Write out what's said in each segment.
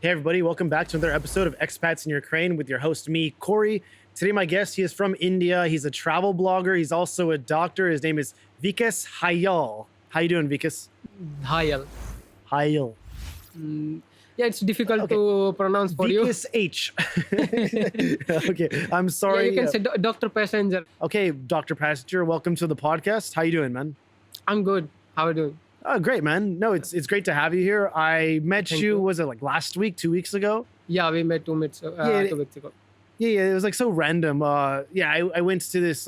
Hey everybody, welcome back to another episode of Expats in Ukraine with your host, me, Corey. Today my guest, he is from India. He's a travel blogger. He's also a doctor. His name is Vikash Dhayal. How you doing, Vikash? Dhayal. Dhayal. Yeah, it's difficult to pronounce for you. Vikash H. Okay, I'm sorry. Yeah, you can say Dr. Passenger. Okay, Dr. Passenger, welcome to the podcast. How you doing, man? I'm good. How are you doing? Oh, great, man. No, it's great to have you here. I met Thank you, you. was it like last week, 2 weeks ago? Yeah, we met 2 weeks, 2 weeks ago. Yeah, it was like so random. I went to this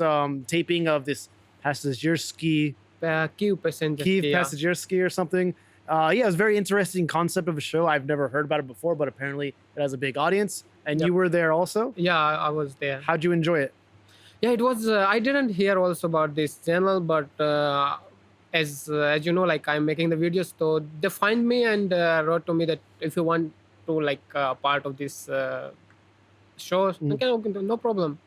taping of this Passagiersky Kyiv Passenger. Kiev yeah. Passagiersky or something. It was a very interesting concept of a show. I've never heard about it before, but apparently it has a big audience. And Yep. you were there also. Yeah, I was there. How'd you enjoy it? Yeah, it was. I didn't hear also about this channel, but as you know, like I'm making the videos, so they find me and wrote to me that if you want to like part of this show, okay, no problem.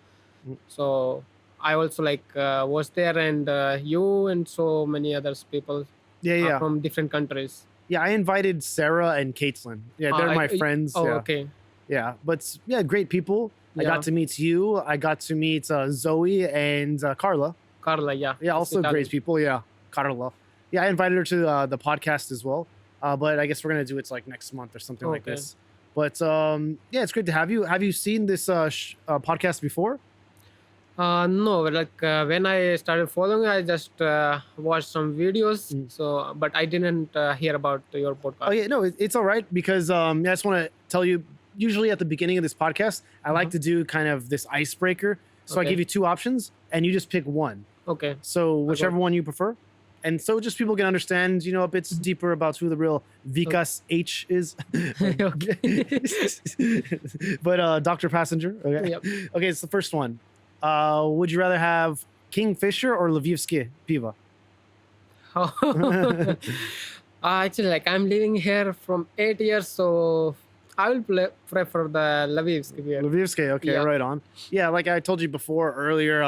Mm. So I also like was there, and you and so many others people Yeah. from different countries. Yeah, I invited Sarah and Caitlin. Yeah, they're my friends. Oh, yeah. okay. Yeah, but yeah, great people. I Yeah. got to meet you. I got to meet Zoe and Carla. Carla, yeah. Yeah, It's also Italian. great people. Yeah, Carla. Yeah, I invited her to the podcast as well. But I guess we're gonna do it like next month or something like Okay. this. But yeah, it's great to have you. Have you seen this podcast before? No, like when I started following, I just watched some videos. So, but I didn't hear about your podcast. Oh yeah, no, it's all right because I just want to tell you. Usually at the beginning of this podcast, I like to do kind of this icebreaker. So I Okay. give you 2 options, and you just pick one. Okay. So whichever one you prefer. And so just people can understand, a bit deeper about who the real Vikas H is. But Dr. Passenger. Okay. Yep. Okay, it's the first one. Would you rather have Kingfisher or Lvivske piva? Actually, like I'm living here from 8 years, so I will prefer the Lvivsk beer. Lvivske, okay, Yeah. right on. Yeah, like I told you before earlier,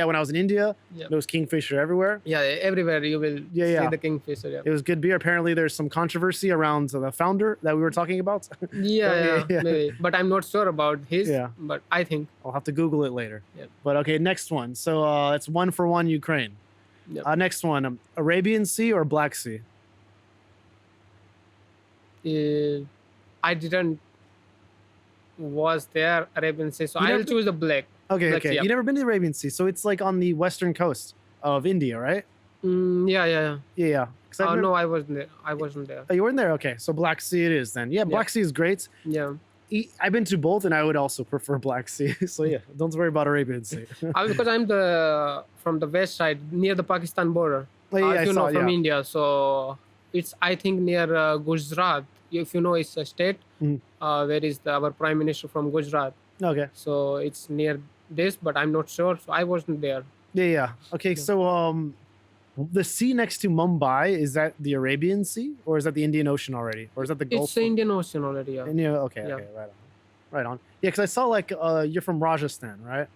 when I was in India, Yep. there was Kingfisher everywhere. Yeah, everywhere you will Yeah. see the Kingfisher. Yeah, It was good beer. Apparently, there's some controversy around the founder that we were talking about. yeah, Yeah. maybe. But I'm not sure about his. Yeah. But I think. I'll have to Google it later. Yep. But okay, next one. So it's 1-1 Ukraine. Yep. Next one, Arabian Sea or Black Sea? I didn't was there Arabian Sea, so You I'll never- choose the black. Okay, Black okay. Sea, yeah. You never been to the Arabian Sea, so it's like on the western coast of India, right? Yeah. Yeah. 'Cause I've Oh never- no, I wasn't there. I wasn't there. Oh, you weren't there? Okay, so Black Sea it is then. Yeah, Black Sea is great. Yeah, I've been to both, and I would also prefer Black Sea. So yeah, don't worry about Arabian Sea. because I'm from the west side near the Pakistan border. Oh, yeah, I If you saw, know from yeah. India, so it's I think near Gujarat. If you know, it's a state where is our prime minister from Gujarat. Okay. So it's near this, but I'm not sure. So I wasn't there. Yeah. Okay, so the sea next to Mumbai, is that the Arabian Sea or is that the Indian Ocean already, or is that the Gulf? It's the Indian Ocean already. Yeah. India. Okay. Yeah. Okay. Right on. Yeah, because I saw like you're from Rajasthan, right?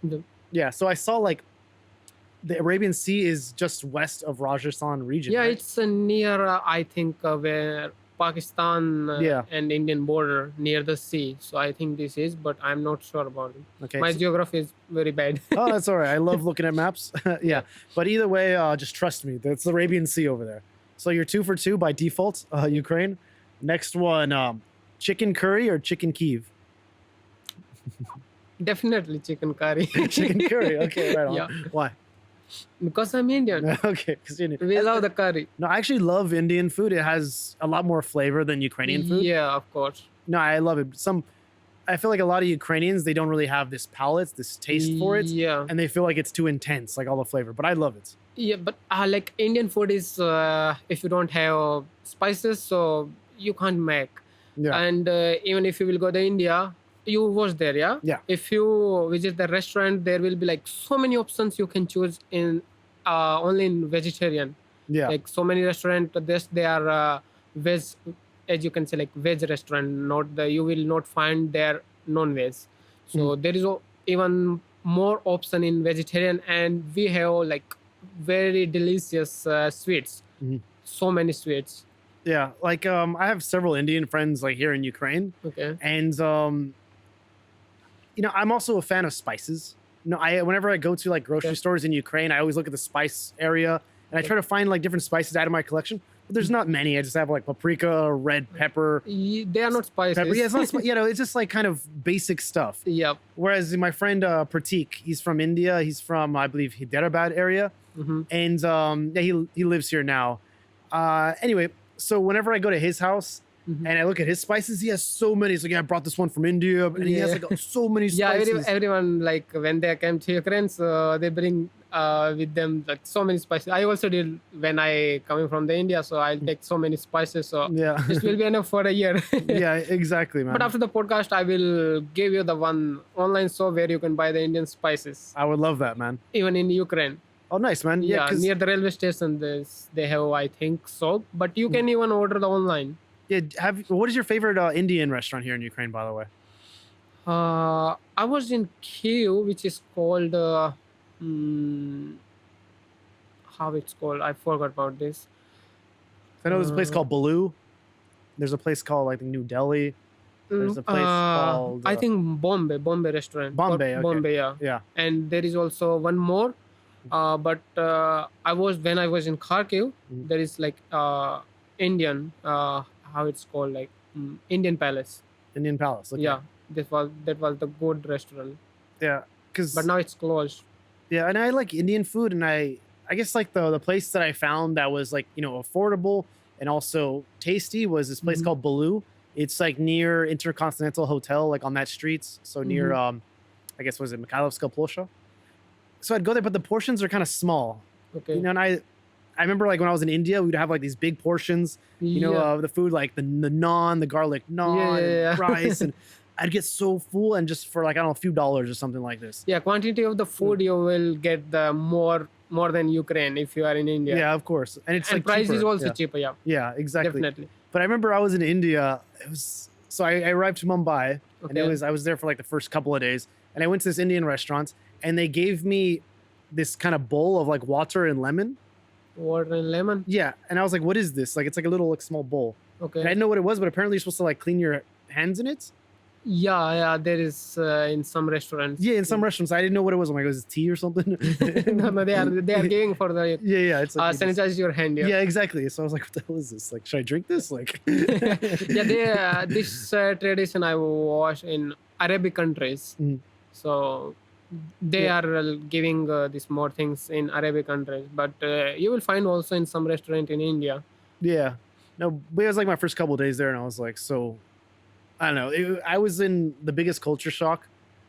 The- Yeah. So I saw like the Arabian Sea is just west of Rajasthan region. Yeah, right? it's near I think where Pakistan Yeah. and Indian border near the sea. So I think this is, but I'm not sure about it. Okay. My so- geography is very bad. oh, that's all right. I love looking at maps. Yeah. But either way, just trust me. That's the Arabian Sea over there. So you're 2 for 2 by default, Ukraine. Next one, chicken curry or chicken Kiev? Definitely chicken curry. Chicken curry. Okay, right on. Yeah. Why? Because I'm Indian. Okay. 'Cause We love the curry. No, I actually love Indian food. It has a lot more flavor than Ukrainian food. Yeah, of course. No, I love it. I feel like a lot of Ukrainians, they don't really have this palate, this taste for it. Yeah. And they feel like it's too intense, like all the flavor. But I love it. Yeah, but like Indian food is if you don't have spices, so you can't make. Yeah. And even if you will go to India, you was there, yeah? Yeah. If you visit the restaurant, there will be like so many options you can choose in only in vegetarian. Yeah. Like so many restaurants, they are veg, as you can say, like veg restaurant. You will not find their non-veg. So there is even more option in vegetarian, and we have like very delicious sweets. Mhm. So many sweets. Yeah, like I have several Indian friends like here in Ukraine, Okay. and I'm also a fan of spices. I whenever I go to like grocery Okay. stores in Ukraine, I always look at the spice area and I try to find like different spices out of my collection. But there's not many. I just have like paprika, red pepper, They are not pepper. spices. Yeah, it's not. It's just like kind of basic stuff. Yep. Whereas my friend Pratik, he's from India. He's from I believe Hyderabad area, Mm-hmm. and yeah, he lives here now. Anyway, so whenever I go to his house Mm-hmm. and I look at his spices, he has so many. He's like, yeah, I brought this one from India, and he has Yeah. like so many Yeah, spices. everyone like when they came to Ukraine, so they bring with them like so many spices. I also did when I coming from the India, so I'll take so many spices. So Yeah, this will be enough for a year. yeah, exactly, man. But after the podcast, I will give you the one online store where you can buy the Indian spices, I would love that, man. even in Ukraine. Oh, nice, man. Yeah, Yeah, 'cause- near the railway station, they have, I think so. But you can even order the online. yeah. What is your favorite Indian restaurant here in Ukraine, by the way? I was in Kyiv, which is called how it's called. I forgot about this. I know there's a place Uh, called Baloo. There's a place called like New Delhi. There's a place called I think Bombay restaurant. Bombay, okay. Bombay, yeah. yeah. And there is also one more. But I was in Kharkiv. Mhm. There is like Indian. How it's called, like Indian Palace. Indian Palace. Okay. Yeah, that was the good restaurant. Yeah. Because But now it's closed. yeah, and I like Indian food, and I guess like the place that I found that was like affordable and also tasty was this place Mhm. called Baloo. It's like near Intercontinental Hotel, like on that streets. So near I guess was it Mikhailovska Plosha. So I'd go there, but the portions are kind of small. Okay. And I remember like when I was in India, we'd have like these big portions. Yeah. The food like the naan, the garlic naan, Yeah. and rice, and I'd get so full, and just for like I don't know a few dollars or something like this. Yeah, quantity of the food you will get the more than Ukraine if you are in India. Yeah, of course, and it's And like price is cheaper. also Yeah. cheaper. Yeah, Yeah, exactly. definitely. But I remember I was in India. It was so I arrived to Mumbai, and Okay. I was there for like the first couple of days, and I went to this Indian restaurant, and they gave me this kind of bowl of like water and lemon. Water and lemon. Yeah, and I was like, "What is this?" Like it's like a little like small bowl, Okay. and I didn't know what it was, but apparently you're supposed to like clean your hands in it. Yeah, there is in some restaurants. Yeah, in some restaurants, I didn't know what it was. I'm like, "Is it tea or something?" No, they are giving for the Yeah, it's like you just- sanitize your hand. yeah, exactly. So I was like, "What the hell is this? Like, should I drink this?" Like, Yeah, this tradition I watch in Arabic countries. Mhm. So they Yeah. are giving these more things in Arabic countries, but you will find also in some restaurant in India. yeah, no, but it was like my first couple of days there, and I was like, so I don't know. I was in the biggest culture shock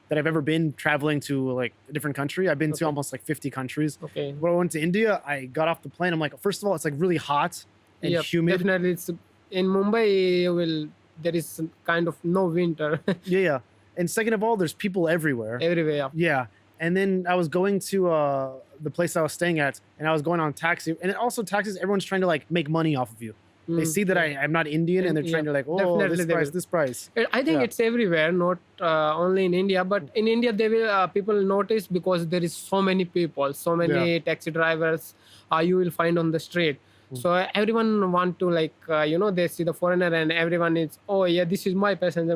that I've ever been traveling to like a different country. I've been to Okay. almost like 50 countries. Okay. When I went to India, I got off the plane. I'm like, first of all, it's like really hot and Yep, humid. definitely. It's in Mumbai. There is some kind of no winter Yeah, yeah. And second of all, there's people everywhere. everywhere. Yeah. And then I was going to the place I was staying at, and I was going on taxi. And it also taxis, everyone's trying to like make money off of you. They Mm. see that I'm not Indian, and they're trying to like, oh, Definitely this they price, will. this price. I think Yeah. it's everywhere, not only in India, but in India they will people notice because there is so many people, so many taxi drivers you will find on the street. Mm. So everyone want to like they see the foreigner and everyone is, oh yeah, this is my passenger,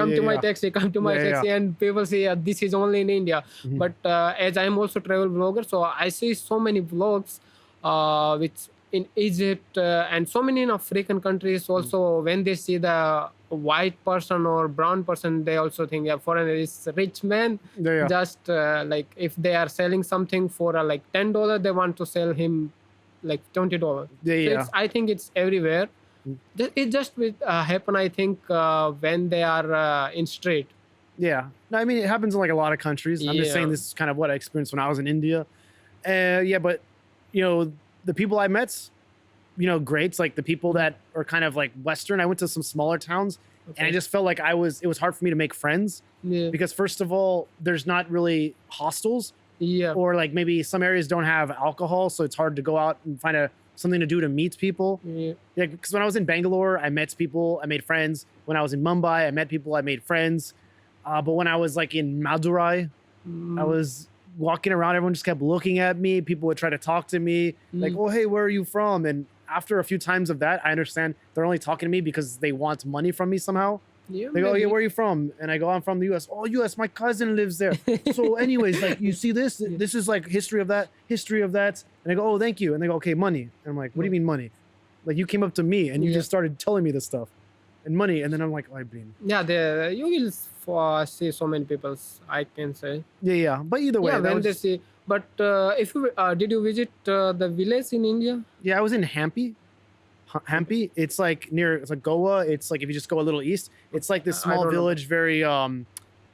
come to my taxi, come to my Yeah, taxi, and people say this is only in India. Mhm. But as I am also travel vlogger, so I see so many vlogs which in Egypt and so many in African countries also when they see the white person or brown person, they also think yeah, foreigner is a rich man. Yeah, yeah. Just like if they are selling something for like $10, they want to sell him like $20. Yeah, So yeah. I think it's everywhere. Mm. It just will happen, I think, when they are in street. Yeah. No, I mean, it happens in like a lot of countries. I'm just saying Yeah. this is kind of what I experienced when I was in India. Yeah, but, the people I met, great. It's like the people that are kind of like Western. I went to some smaller towns, and I Okay. just felt like it was hard for me to make friends Yeah. because, first of all, there's not really hostels, Yeah. or like maybe some areas don't have alcohol. So it's hard to go out and find something to do to meet people. Yeah. Yeah, because when I was in Bangalore, I met people, I made friends. When I was in Mumbai, I met people, I made friends. But when I was like in Madurai, I Mm. was walking around, everyone just kept looking at me. People would try to talk to me, like, Mm. "Oh, hey, where are you from?" And after a few times of that, I understand they're only talking to me because they want money from me somehow. Yeah, They go, oh, yeah, maybe. where are you from? And I go, I'm from the US. Oh, US, my cousin lives there. So anyways, like, you see this? Yeah. This is like history of that. And I go, oh, thank you. And they go, okay, money. And I'm like, what do you mean money? Like, you came up to me and you Yeah. just started telling me this stuff. And money. And then I'm like, oh, I've been. Yeah, there you will see so many people, I can say. Yeah. But either way, Yeah, that when was they just- see. But if you did you visit the village in India? yeah, I was in Hampi. Hampi. It's like it's like Goa. It's like if you just go a little east, it's like this I small don't know. village, very I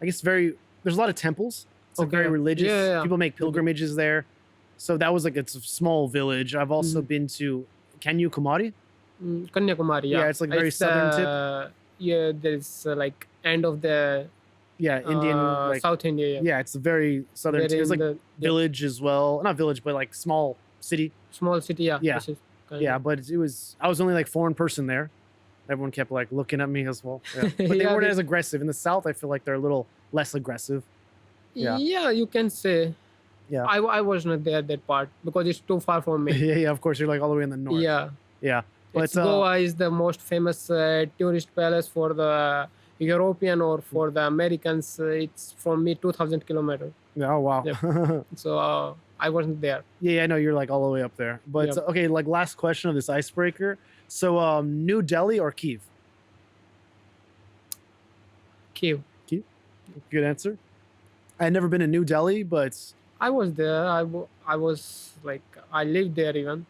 guess there's a lot of temples. It's like very Okay. religious. Yeah. People make pilgrimages there. So that was like it's a small village. I've also Mhm. been to Kanyakumari. Kanyakumari. Yeah, Yeah, it's like very southern tip. Yeah, there's like end of the Yeah, Indian like South India. yeah, it's a very southern Very tip. It's in like the yeah, village as well. Not village, but like small city. small city. Yeah. Yeah. This is kind Yeah, of- but I was only like foreign person there. Everyone kept like looking at me as well. Yeah. But they Yeah, weren't they- as aggressive. In the south, I feel like they're a little less aggressive. Yeah. Yeah, you can say. Yeah. I was not there that part because it's too far from me. Yeah, of course. You're like all the way in the north. Yeah. Yeah. But It's Goa is the most famous tourist palace for the European or for the Americans. It's from me 2,000 kilometers. yeah, oh wow. Yep. So I wasn't there. Yeah, I know you're like all the way up there. But Yep. okay, like last question of this icebreaker. So New Delhi or Kiev? Kiev. Good answer. I've never been to New Delhi, but I was there. I was like I lived there even.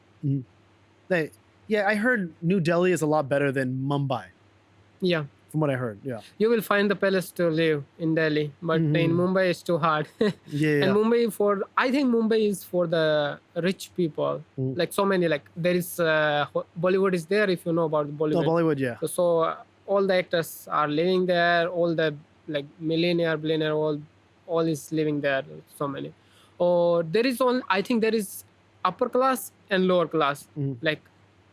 I heard New Delhi is a lot better than Mumbai, Yeah, from what I heard. Yeah. you will find the palace to live in Delhi, but in Mhm. Mumbai it's too hard. Yeah. And I think Mumbai is for the rich people. Mm. Like so many, like there is Bollywood is there if you know about Oh, Bollywood. Bollywood, yeah. So all the actors are living there. All the like millionaire, billionaire, all is living there. So many. Or there is all. I think there is upper class and lower class. Mhm. Like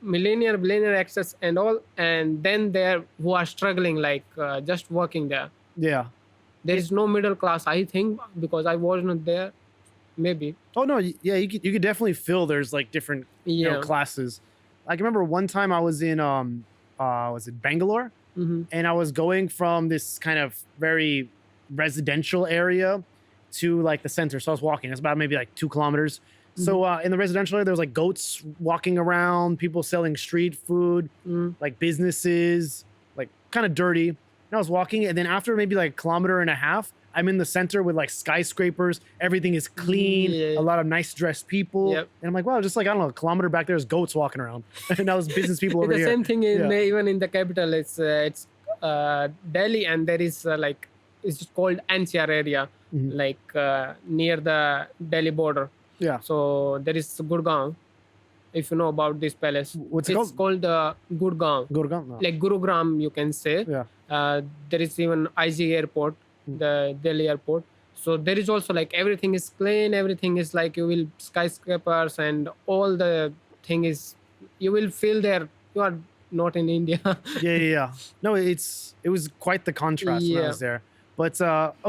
millionaire, billionaire actors and all, and then there who are struggling, like just working there. Yeah. There is no middle class. I think because I was not there. Maybe. Oh no, yeah, you could definitely feel there's like different Yeah. classes. I can remember one time I was in was it Bangalore, Hmm. and I was going from this kind of very residential area to like the center. So I was walking. It's about maybe like 2 kilometers. So in the residential area, there was like goats walking around, people selling street food, Mm. like businesses, like kind of dirty. And I was walking, and then after maybe like a kilometer and a half, I'm in the center with like skyscrapers. Everything is clean, Yeah. a lot of nice dressed people. Yep. And I'm like, wow, just like, I don't know, a kilometer back there's goats walking around. And that was business people It's over the here. same thing in Yeah. even in the capital. It's Delhi, and there is it's called NCR area, Mhm. like near the Delhi border. Yeah. So there is Gurgaon. If you know about this palace, What's it it's called? called Gurgaon, Gurgaon? No. like Gurugram, you can say. Yeah. There is even IG airport, Mm. the Delhi airport. So there is also like everything is clean. Everything is like you will skyscrapers and all the thing is you will feel there. You are not in India. Yeah. No, it was quite the contrast when I Yeah. was there. But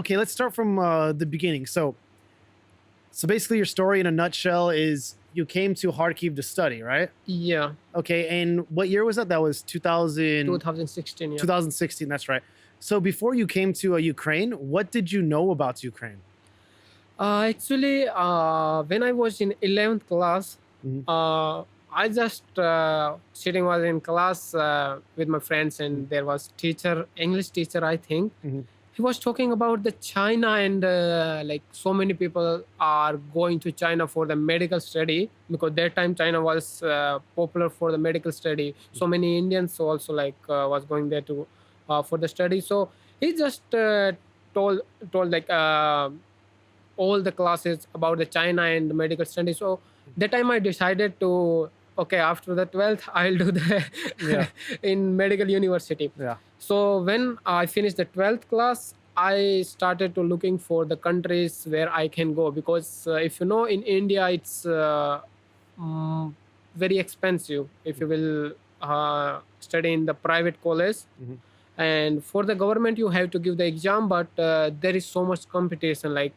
okay, let's start from the beginning. So basically, your story in a nutshell is you came to Kharkiv to study, right? Yeah, Okay, and what year was that? That was 2016. Yeah. 2016. That's right. So before you came to Ukraine, what did you know about Ukraine? Actually, when I was in 11th class, Mhm. I just sitting was in class with my friends, and there was English teacher, I think. Mhm. He was talking about the China and like so many people are going to China for the medical study because that time China was popular for the medical study. So many Indians also like was going there to for the study. So he just told like all the classes about the China and the medical study. So that time I decided to okay after the 12th I'll do the Yeah. in medical university. Yeah. So when I finished the 12th class, I started to looking for the countries where I can go because if you know in India it's very expensive if you will study in the private college. Mhm. And for the government you have to give the exam, but there is so much competition. Like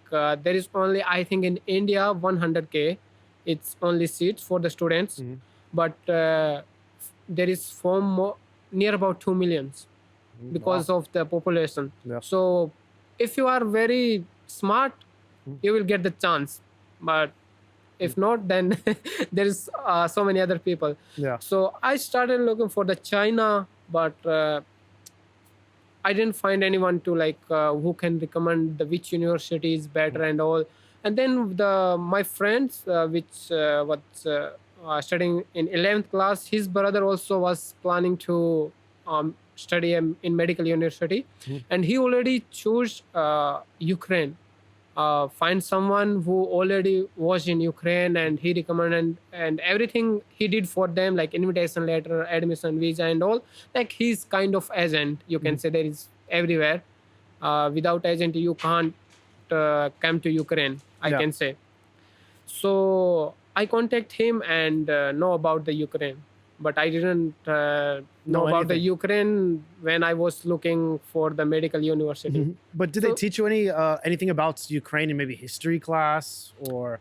there is only I think in India 100K, it's only seats for the students. Mhm. but there is four more, near about 2 millions because of the population. Yeah. So if you are very smart, you will get the chance, but if not, then there is so many other people. Yeah. So I started looking for the China, but I didn't find anyone to like who can recommend the which university is better and all. And then my friends which was studying in 11th class, his brother also was planning to study in medical university, and he already chose Ukraine. Find someone who already was in Ukraine, and he recommended, and everything he did for them, like invitation letter, admission, visa, and all. Like he's kind of agent, you can say. There is everywhere. Without agent, you can't come to Ukraine, I Yeah. can say. So I contact him and know about the Ukraine, but I didn't know about the anything. Ukraine when I was looking for the medical university. But did they So- teach you anything about Ukraine in maybe history class or?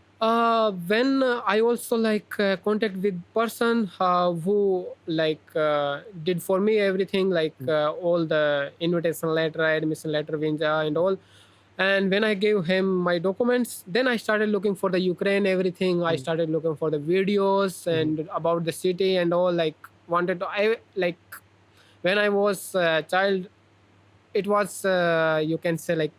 When I also like contact with person who like did for me everything, like all the invitation letter, admission letter, visa, and all. And when I gave him my documents, then I started looking for the Ukraine everything. I started looking for the videos and about the city and all. Like wanted to, I like when I was a child, it was you can say like.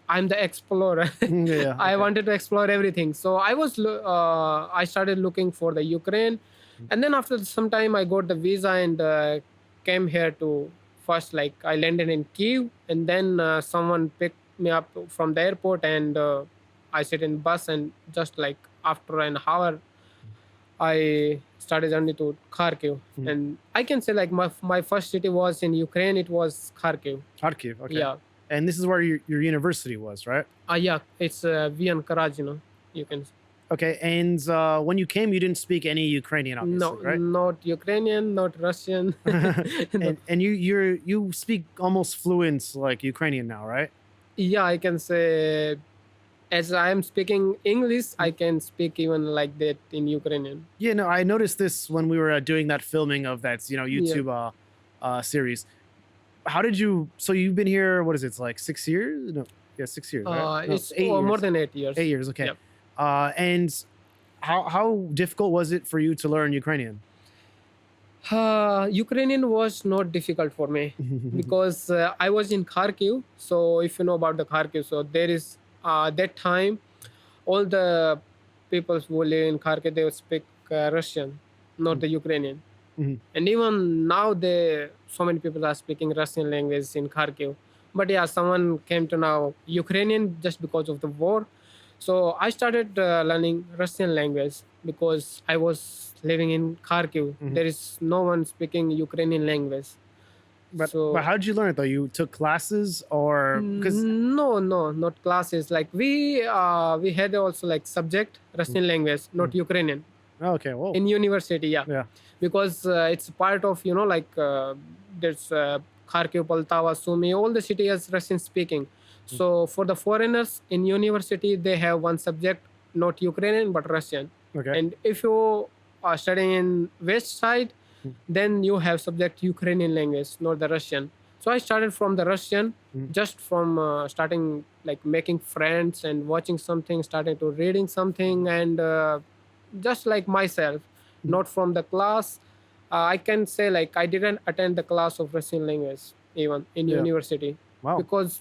I'm the explorer. Yeah. I Okay. wanted to explore everything. So I started looking for the Ukraine, and then after some time I got the visa and came here to first like I landed in Kyiv, and then someone picked me up from the airport, and I sit in bus, and just like after an hour I started journey to Kharkiv. And I can say like my first city was in Ukraine. It was Kharkiv. Kharkiv. Okay. Yeah. And this is where your university was, right? Yeah, it's VN Karaj, you can. Okay. And when you came, you didn't speak any Ukrainian, obviously, No, right? not Ukrainian, not Russian. No. And you speak almost fluent like Ukrainian now, right? Yeah, I can say, as I am speaking English, I can speak even like that in Ukrainian. Yeah. No, I noticed this when we were doing that filming of that YouTube series. How did you? So you've been here. What is it? It's like 6 years? No, yeah, 6 years. Right? No, It's 8 years. more than 8 years. 8 years. Okay. Yep. And how difficult was it for you to learn Ukrainian? Ukrainian was not difficult for me because I was in Kharkiv. So if you know about the Kharkiv, so there is that time all the people who live in Kharkiv, they would speak Russian, not the Ukrainian. And even now, so many people are speaking Russian language in Kharkiv. But yeah, someone came to know Ukrainian just because of the war. So I started learning Russian language because I was living in Kharkiv. There is no one speaking Ukrainian language. But So- how did you learn it though? You took classes or because No, not classes. Like we had also like subject Russian language, not Ukrainian, okay, whoa, in university. yeah, Because it's part of like there's Kharkiv, Poltava, Sumy, all the city is Russian speaking. So for the foreigners in university, they have one subject, not Ukrainian but Russian. okay, And if you are studying in west side, then you have subject Ukrainian language, not the Russian. So I started from the Russian, just from starting like making friends and watching something, starting to reading something, and just like myself, not from the class. I can say like I didn't attend the class of Russian language even in Yeah. university wow, because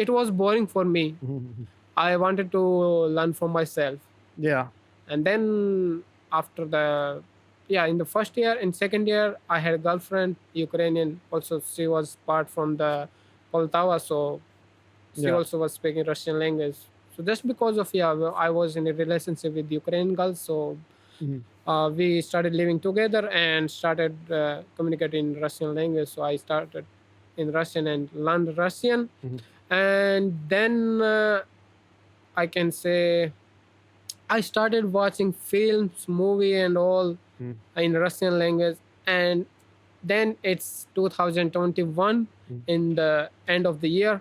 it was boring for me. I wanted to learn for myself. yeah, And then after in the first year and second year, I had a girlfriend, Ukrainian. Also, she was part from the Poltava, so she Yeah. also was speaking Russian language. So just because of I was in a relationship with Ukrainian girls, so we started living together and started communicating in Russian language. So I started in Russian and learned Russian, and then I can say I started watching films, movie, and all in Russian language. And then it's 2021 in the end of the year.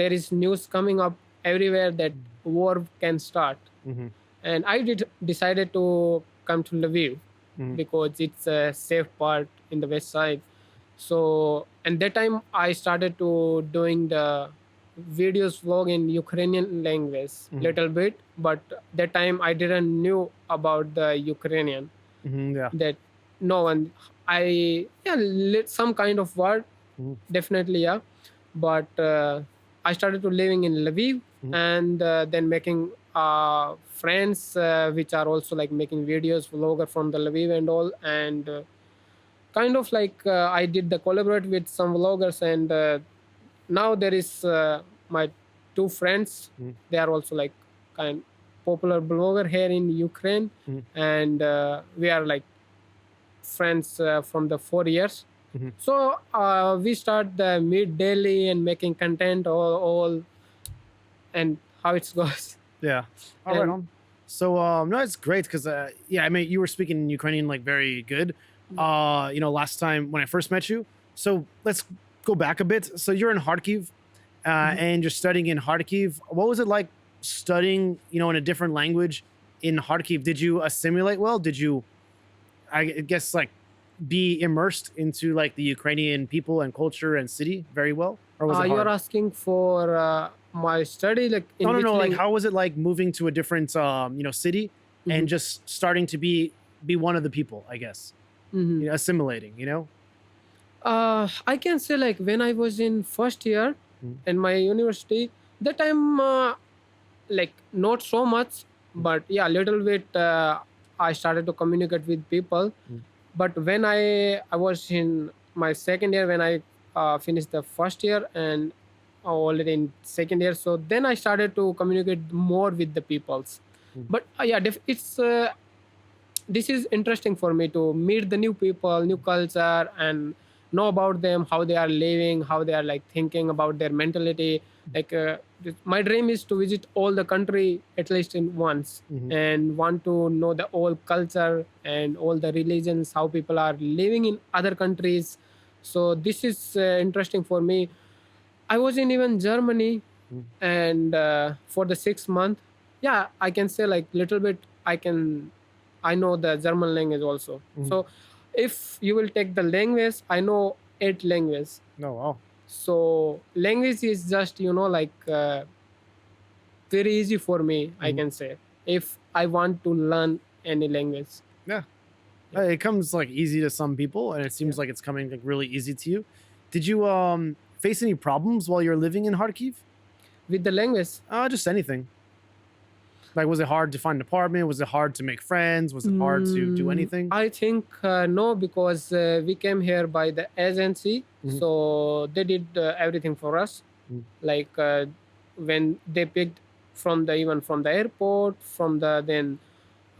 There is news coming up everywhere that war can start. And I decided to come to Lviv Mhm. because it's a safe part in the west side. So and that time I started to doing the videos vlog in Ukrainian language Mhm. little bit, but that time I didn't knew about the Ukrainian. Yeah. That no one I yeah some kind of word Mhm. definitely, yeah, but I started to living in Lviv, Mhm. and then making friends which are also like making videos vlogger from the Lviv and all, and kind of like I did the collaborate with some vloggers, and now there is my two friends. Mhm. They are also like kind popular blogger here in Ukraine, Mhm. and we are like friends from the 4 years. Mhm. So we start the meet daily and making content all and how it goes. Yeah. All right And on. So no, it's great because yeah, I mean you were speaking Ukrainian like very good. Last time when I first met you. So let's go back a bit. So you're in Kharkiv, Mhm. and you're studying in Kharkiv. What was it like studying, in a different language in Kharkiv? Did you assimilate well? Did you, I guess, like be immersed into like the Ukrainian people and culture and city very well, or was it You're hard? asking for my study, like No, in no, which no. Like, language? how was it like moving to a different, city and just starting to be one of the people? I guess, assimilating. I can say like when I was in first year Mm, in my university, that time like not so much, mm, but yeah, a little bit. I started to communicate with people, mm, but when I was in my second year, when I finished the first year and already in second year, so then I started to communicate more with the peoples. mm, But yeah, it's this is interesting for me to meet the new people, new culture, and know about them, how they are living, how they are like thinking about their mentality. Like my dream is to visit all the country at least in once, mhm, and want to know the whole culture and all the religions, how people are living in other countries. So this is interesting for me. I was in even Germany, mm, and for the 6 month, yeah, I can say like little bit. I know the German language also. mm. So if you will take the language, I know 8 languages. No, wow. So language is just like very easy for me, I Mhm. can say, if I want to learn any language. Yeah. Yeah, It comes like easy to some people, and it yeah. seems like it's coming like really easy to you. Did you face any problems while you're living in Kharkiv? With the language. Just anything. Like, was it hard to find an apartment? Was it hard to make friends? Was it hard to do anything? I think no, because we came here by the agency, Mhm, so they did everything for us. mhm, Like when they picked from the even from the airport, from the then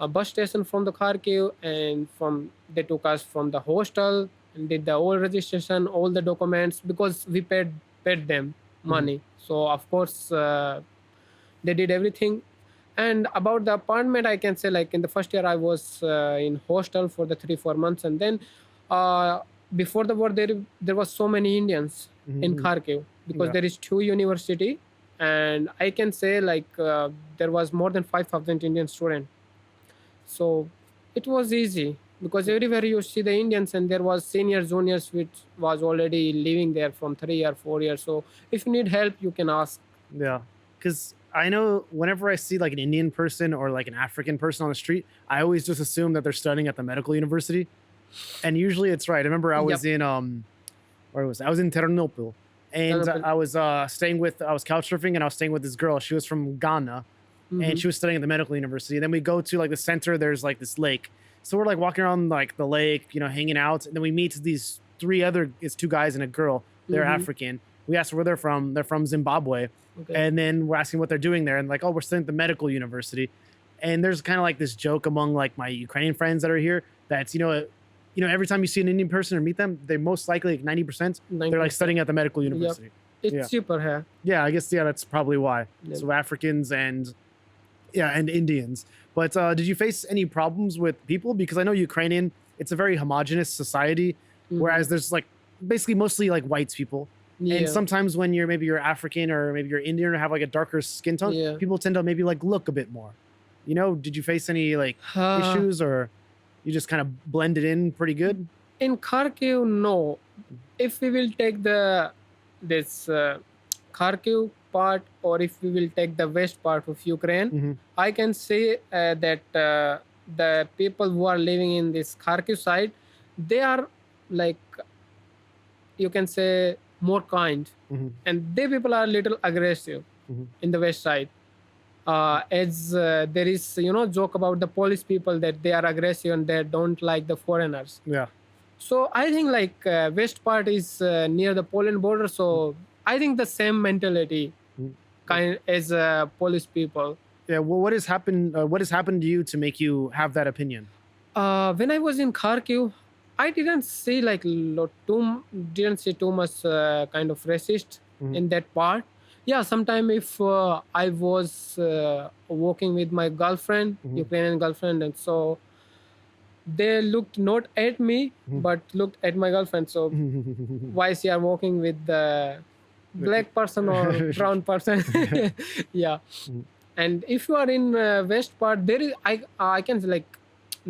a bus station from the Kharkiv, and from they took us from the hostel and did the whole registration, all the documents, because we paid them mhm, money. So of course they did everything. And about the apartment, I can say like in the first year I was in hostel for the 3 4 months, and then uh, before the war there was so many Indians mhm, in mhm. Kharkiv, because Yeah. there is two university, and I can say like there was more than 5,000 Indian students. So it was easy because everywhere you see the Indians, and there was seniors juniors which was already living there from 3 or 4 years. So if you need help, you can ask. Yeah, because I know whenever I see like an Indian person or like an African person on the street, I always just assume that they're studying at the medical university, and usually it's right. I remember I Yep. was in where was I? I was in Ternopil, and I was I was couch surfing, and I was staying with this girl. She was from Ghana, and Mm-hmm. she was studying at the medical university. And then we go to like the center. There's like this lake, so we're like walking around like the lake, hanging out. And then we meet these it's two guys and a girl. They're Mm-hmm. African. We asked where they're from. They're from Zimbabwe. Okay. And then we're asking what they're doing there, and like, oh, we're studying at the medical university. And there's kind of like this joke among like my Ukrainian friends that are here that's every time you see an Indian person or meet them, they most likely like 90% they're like 90%. studying at the medical Yep. university. It's Yeah. cheaper here. Yeah, I guess that's probably why. Yep. So Africans and Indians. But did you face any problems with people? Because I know Ukrainian, it's a very homogenous society, whereas there's like basically mostly like white people. Yeah. And sometimes when you're African or maybe you're Indian or have like a darker skin tone, Yeah. people tend to maybe like look a bit more. Did you face any like Uh, issues, or you just kind of blended in pretty good? in Kharkiv, no. If we will take this Kharkiv part, or if we will take the west part of Ukraine, Hmm. I can say that the people who are living in this Kharkiv side, they are like, you can say, more kind, Hmm. and they people are little aggressive Hmm. in the west side. As there is joke about the Polish people that they are aggressive and they don't like the foreigners. Yeah. So I think like west part is near the Poland border. So I think the same mentality Mhm. kind as Polish people. Yeah. Well, what has happened? What has happened to you to make you have that opinion? When I was in Kharkiv, I didn't see too much kind of racist Mhm. in that part. Yeah, sometime if I was walking with my girlfriend, Mhm. Ukrainian girlfriend, and so they looked not at me Mhm. but looked at my girlfriend. So why she are walking with the black person or brown person? Yeah. Mhm. And if you are in west part, there is I can say like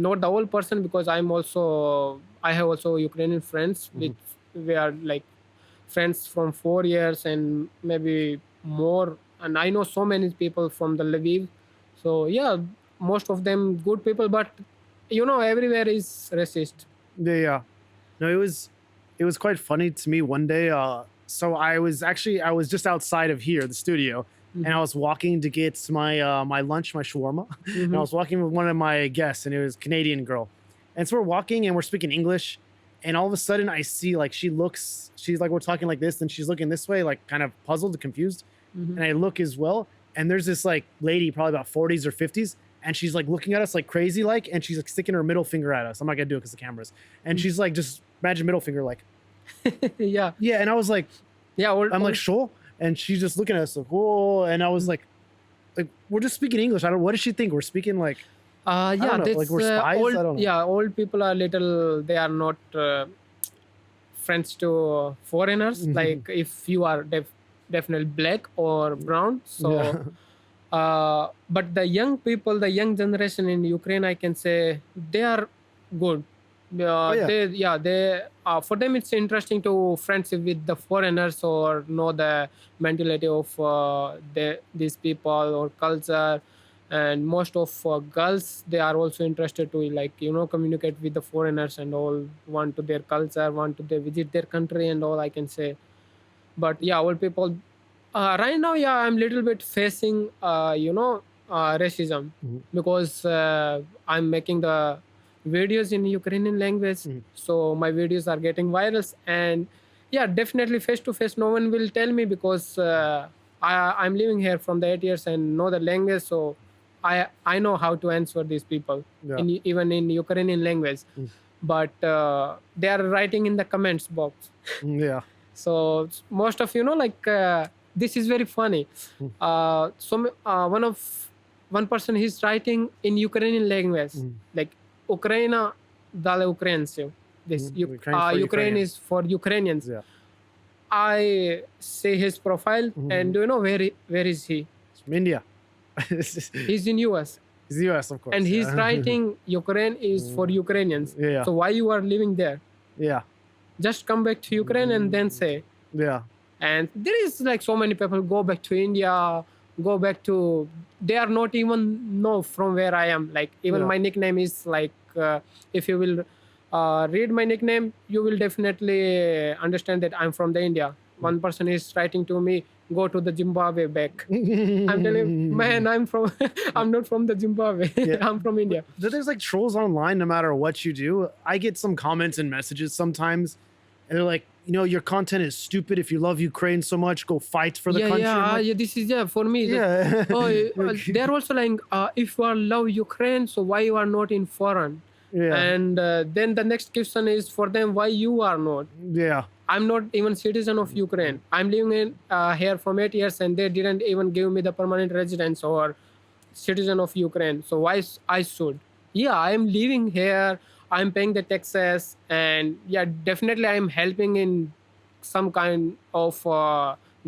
not the whole person, because I have also Ukrainian friends with we are like friends from 4 years and maybe more, and I know so many people from the Lviv. So yeah, most of them good people, but everywhere is racist. Yeah, yeah. No, it was quite funny to me one day. So I was just outside of here, the studio, and I was walking to get my lunch, my shawarma, and I was walking with one of my guests, and it was a Canadian girl, and so we're walking and we're speaking English, and all of a sudden I see like she's like we're talking like this, and she's looking this way, like kind of puzzled, confused, Mhm. and I look as well, and there's this like lady, probably about 40s or 50s, and she's like looking at us like crazy, like, and she's like sticking her middle finger at us. I'm not gonna do it because the cameras, and she's like, just imagine middle finger, like, Yeah, yeah, and I was like, yeah. I'm like, sure, and she's just looking at us like, whoa, and I was like, we're just speaking English. I don't. What does she think? We're speaking like, I Yeah, don't know, like that's we're spies. old. I don't know. Yeah, old people are little. They are not friends to foreigners. Like if you are definitely black or brown. So, Yeah. but the young people, the young generation in Ukraine, I can say they are good. Oh yeah. They for them it's interesting to friendship with the foreigners or know the mentality of these people or culture. And most of girls, they are also interested to like communicate with the foreigners and all, want to their culture, want to they visit their country and all, I can say. But yeah, old people right now, yeah, I'm little bit facing racism, Mhm. because I'm making the videos in Ukrainian language. Mhm. So my videos are getting virals, and yeah, definitely face to face no one will tell me, because I'm living here from the 8 years and know the language. So I know how to answer these people Yeah. even in Ukrainian language. Mm. But they are writing in the comments box. Yeah. So most of like this is very funny. Mm. One person he's writing in Ukrainian language, Mm. like Ukraina dale Ukrainців. This Ukraine's for Ukraine Ukrainians. is for Ukrainians. Yeah. I see his profile, and do you know where is he? It's from India. He's in US, It's the U.S. of course. and he's yeah. writing Ukraine is for Ukrainians. Yeah. So why you are living there? Yeah. Just come back to Ukraine and then say. Yeah. And there is like so many people go back to India, go back to, they are not even know from where I am. Like even Yeah. my nickname is like if you will read my nickname, you will definitely understand that I'm from the India. One person is writing to me, go to the Zimbabwe back. I'm telling him, man, I'm from I'm not from the Zimbabwe. Yeah. I'm from India. There's like trolls online no matter what you do. I get some comments and messages sometimes, and they're like, your content is stupid. If you love Ukraine so much, go fight for the country. I'm like, Yeah, this is for me. yeah. They're also like, if you are love Ukraine, so why you are not in foreign? Yeah. And then the next question is for them, why you are not? Yeah. I'm not even citizen of Ukraine. I'm living in here from 8 years, and they didn't even give me the permanent residence or citizen of Ukraine. So why I should? Yeah, I'm living here. I'm paying the taxes, and yeah, definitely I'm helping in some kind of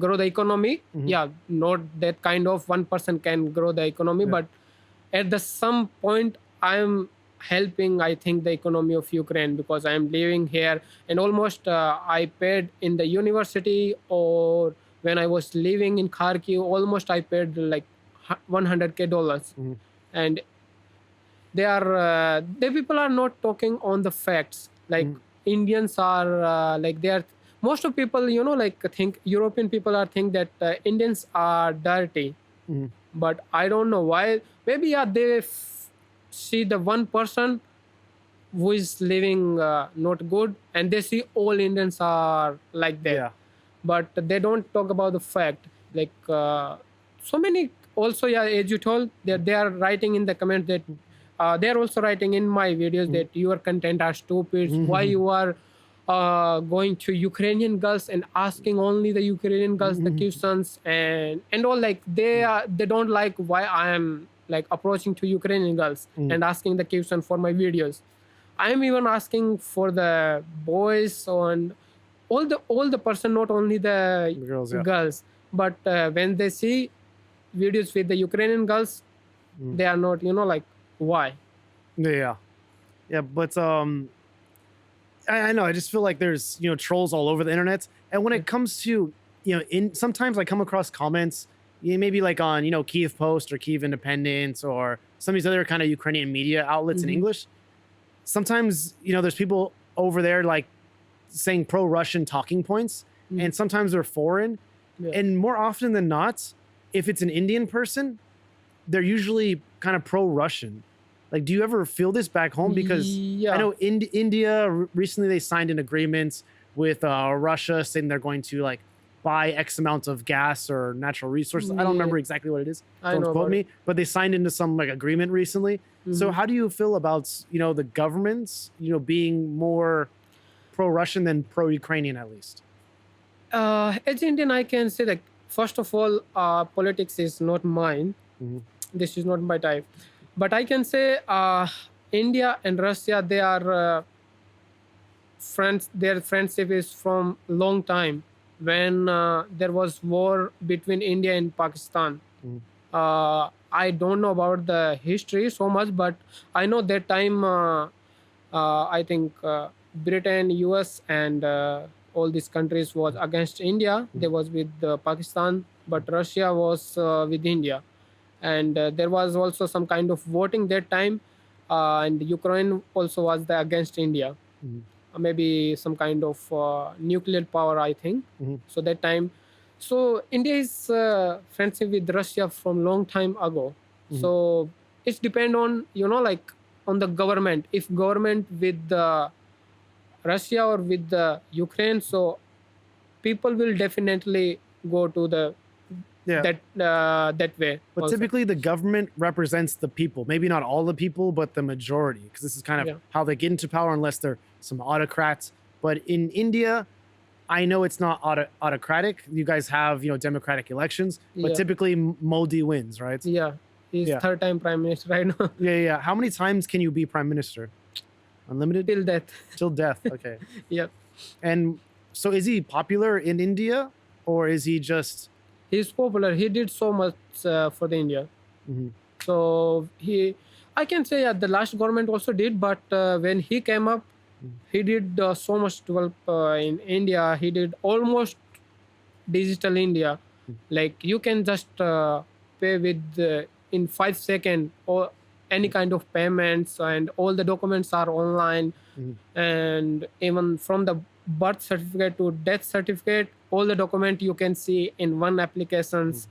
grow the economy. Mhm. Yeah, not that kind of one person can grow the economy, Yeah. but at the some point I'm helping, I think, the economy of Ukraine, because I'm living here, and almost I paid in the university, or when I was living in Kharkiv, almost I paid like $100K dollars. Mhm. And the people are not talking on the facts, like Mhm. Indians are like they are, most of people, like think European people are think that Indians are dirty. Mhm. But I don't know why. Maybe yeah, they see the one person who is living not good, and they see all Indians are like that. Yeah. But they don't talk about the fact, like so many. Also, yeah, as you told, that they are writing in the comment that they are also writing in my videos that your content are stupid. Why Mhm. you are going to Ukrainian girls and asking only the Ukrainian girls the questions, and all, like they don't like why I am like approaching to Ukrainian girls Mm. and asking the question for my videos. I am even asking for the boys and all the person, not only the The girls, yeah. girls. But when they see videos with the Ukrainian girls, Mm. they are not, like why? Yeah. Yeah, but I know. I just feel like there's trolls all over the internet, and when it comes to in sometimes I come across comments, maybe like on Kiev Post or Kiev Independent or some of these other kind of Ukrainian media outlets in Mhm. English. Sometimes there's people over there like saying pro-Russian talking points, Mhm. and sometimes they're foreign, Yeah. and more often than not, if it's an Indian person, they're usually kind of pro-Russian. Like, do you ever feel this back home? Because Yeah. I know India recently they signed an agreement with Russia saying they're going to like buy X amount of gas or natural resources. I don't Yeah. remember exactly what it is. I Don't know quote about me, but they signed into some like agreement recently. So Mhm. how do you feel about the governments being more pro-Russian than pro-Ukrainian at least? As Indian, I can say that first of all, politics is not mine. Mhm. This is not my type. But I can say India and Russia, they are friends. Their friendship is from long time, when there was war between India and Pakistan. Mhm. I don't know about the history so much, but I know that time. I think Britain, US, and all these countries was against India. They was with Pakistan, but Russia was with India, and there was also some kind of voting that time, and Ukraine also was the against India. Mhm. Maybe some kind of nuclear power, I think. Mhm. So that time, so India is friendship with Russia from long time ago. Mhm. So it's depend on like on the government. If government with the Russia or with the Ukraine, so people will definitely go to the Yeah. that way But also. typically, the government represents the people. Maybe not all the people, but the majority, because this is kind of Yeah. how they get into power, unless they're some autocrats. But in India, I know it's not autocratic. You guys have democratic elections, but Yeah. typically Modi wins, right? Yeah, he's Yeah. third time prime minister right now. Yeah. How many times can you be prime minister? Unlimited Till death. till death. Okay. Yeah, And so, is he popular in India, or is he just? he's popular. He did so much for the India. Mhm. So I can say the last government also did, but when he came up, he did so much develop in India. He did almost digital India. Like you can just pay with in 5 seconds or any kind of payments, and all the documents are online. Mhm. And even from the birth certificate to death certificate, all the document you can see in one applications.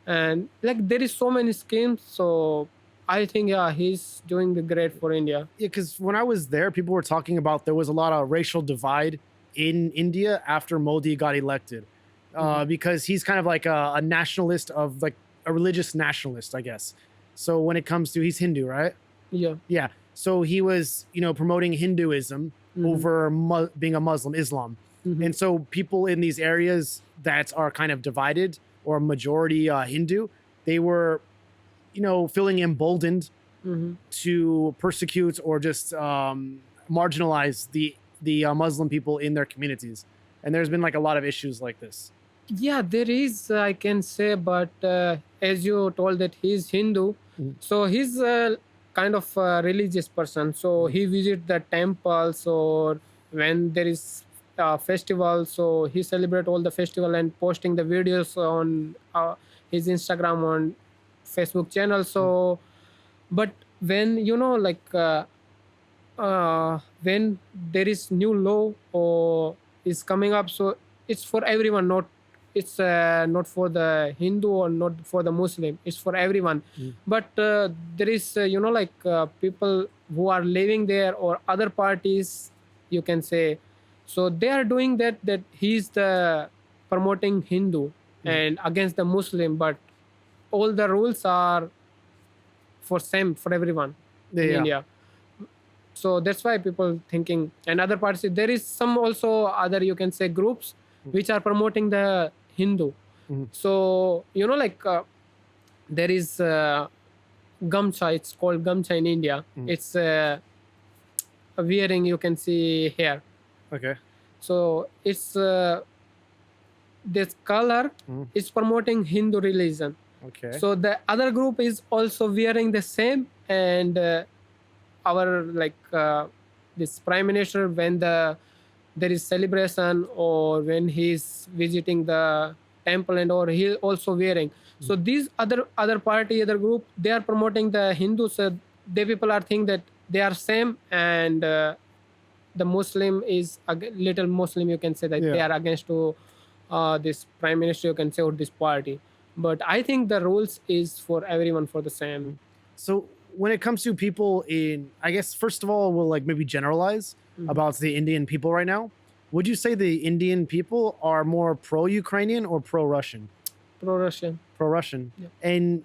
And like there is so many schemes, so I think yeah, he's doing the great for India. Yeah, because when I was there, people were talking about there was a lot of racial divide in India after Modi got elected, because he's kind of like a nationalist of like a religious nationalist, I guess. So when it comes to he's Hindu, right? Yeah. Yeah. So he was promoting Hinduism Mhm. over being a Muslim, Islam. Mhm. And so people in these areas that are kind of divided or majority Hindu, they were feeling emboldened Mhm. to persecute or just marginalize the Muslim people in their communities. And there's been like a lot of issues like this. Yeah, there is, I can say, but as you told that he's Hindu, Mhm. so he's kind of a religious person. So Mhm. he visit the temples, or when there is a festival, so he celebrate all the festival and posting the videos on his Instagram, on Facebook channel. Mhm. So, but when when there is new law or is coming up, so it's for everyone, not it's not for the Hindu or not for the Muslim, it's for everyone. Mhm. But there is people who are living there or other parties, you can say, so they are doing that he's the promoting Hindu Mhm. and against the Muslim, but all the rules are for same for everyone Yeah, in yeah. India. So that's why people thinking, and other parts there is some also other, you can say, groups Mhm. which are promoting the Hindu. Mhm. So there is gamcha, it's called gamcha in India. Mhm. It's a wearing, you can see here. Okay. So it's this color Mhm. is promoting Hindu religion. Okay. So the other group is also wearing the same, and our this prime minister, when there is celebration or when he's visiting the temple and or he also wearing, Mhm. so these other party, other group, they are promoting the Hindus. They people are think that they are same, and the Muslim is a little Muslim, you can say, that they Yeah. are against to this prime minister, you can say, or this party. But I think the rules is for everyone for the same. Mhm. So when it comes to people in, I guess first of all, we'll like maybe generalize Mhm. about the Indian people right now. Would you say the Indian people are more pro-Ukrainian or pro-Russian? Pro-Russian. Pro-Russian. Yeah. And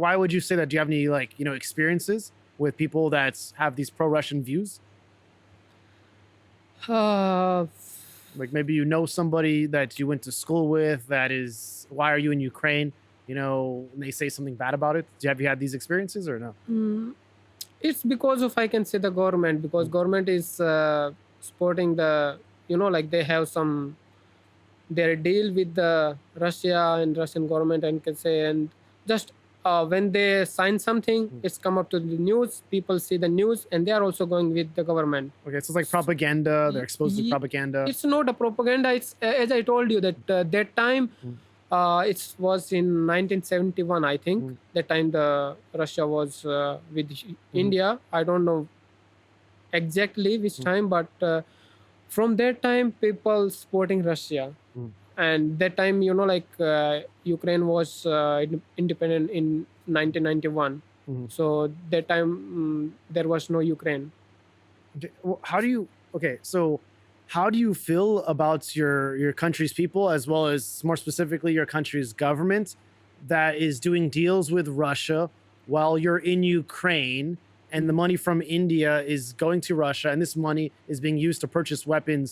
why would you say that? Do you have any like, experiences with people that have these pro-Russian views? Uh, Like maybe somebody that you went to school with that is, why are you in Ukraine? And they say something bad about it. Have you had these experiences or no? mm, it's because of, I can say, the government, because Mm. government is supporting the, like they have some their deal with the Russia and Russian government, and can say, and just when they sign something, Mm. it's come up to the news, people see the news, and they are also going with the government. Okay, so it's like propaganda. They're Y- exposed to y- propaganda. it's not a propaganda, it's as I told you that that time Mm. it was in 1971, I think. Mm. That time the Russia was with Mhm. India. I don't know exactly which Mm. time, but from that time people supporting Russia. Mm. And that time, Ukraine was independent in 1991. Mhm. So that time, there was no Ukraine. Okay, well, how do you feel about your country's people, as well as more specifically your country's government, that is doing deals with Russia while you're in Ukraine, and the Mhm. money from India is going to Russia, and this money is being used to purchase weapons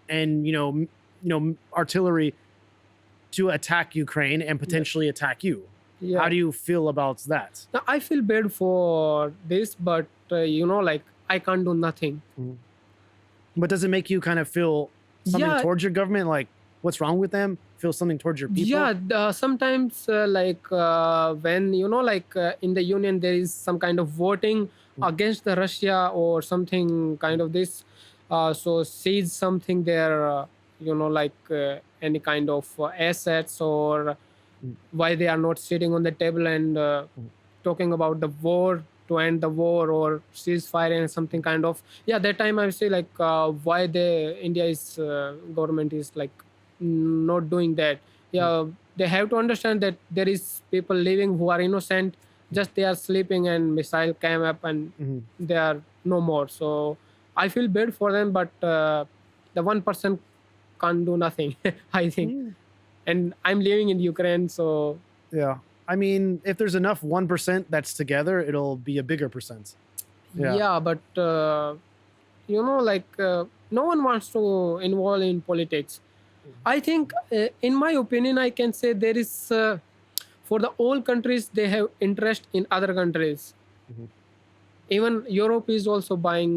and artillery to attack Ukraine and Yeah. potentially attack you? How Yeah. do you feel about that? Now, I feel bad for this, but I can't do nothing. Mhm. But does it make you kind of feel something Yeah, towards your government? Like, what's wrong with them? Feel something towards your people? yeah. Sometimes, when in the union there is some kind of voting Mm. against the Russia or something kind of this, so seize something there, any kind of assets, or Mm. why they are not sitting on the table and Mm. talking about the war, to end the war or ceasefire and something kind of. Yeah, that time I say, why the India is government is like not doing that. Mm. Yeah, they have to understand that there is people living who are innocent, just they are sleeping and missile came up and Mhm. they are no more. So I feel bad for them, but the one person can't do nothing. I think. Mm. And I'm living in Ukraine, so Yeah. I mean, if there's enough 1% that's together, it'll be a bigger percent. Yeah. yeah, but no one wants to involve in politics. I think, in my opinion, I can say there is for the all countries they have interest in other countries. Mhm. Even Europe is also buying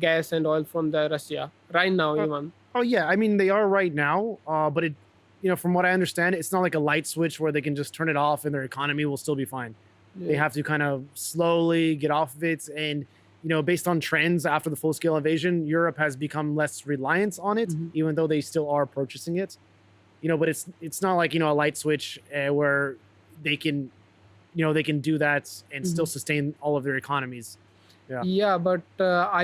gas and oil from the Russia right now. Uh, Even oh, yeah. I mean, they are right now, but from what I understand, it's not like a light switch where they can just turn it off and their economy will still be fine. They Yeah. have to kind of slowly get off of it. And, based on trends after the full scale invasion, Europe has become less reliant on it, Mhm. even though they still are purchasing it. But it's not like, a light switch where they can, they can do that and still Mhm. sustain all of their economies. Yeah. Yeah, but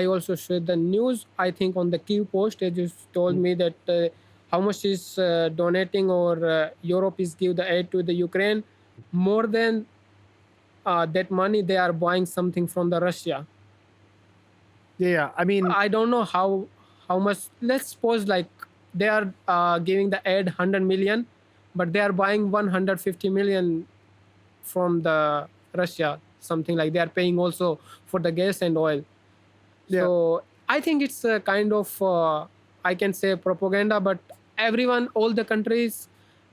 I also shared the news. I think on the Kyiv post, they just told Mm. me that how much is donating or Europe is give the aid to the Ukraine. More than that money, they are buying something from the Russia. Yeah. I mean, I don't know how much. Let's suppose like they are giving the aid 100 million, but they are buying 150 million from the Russia. Something like they are paying also for the gas and oil. yeah. So I think it's a kind of I can say propaganda, but everyone, all the countries,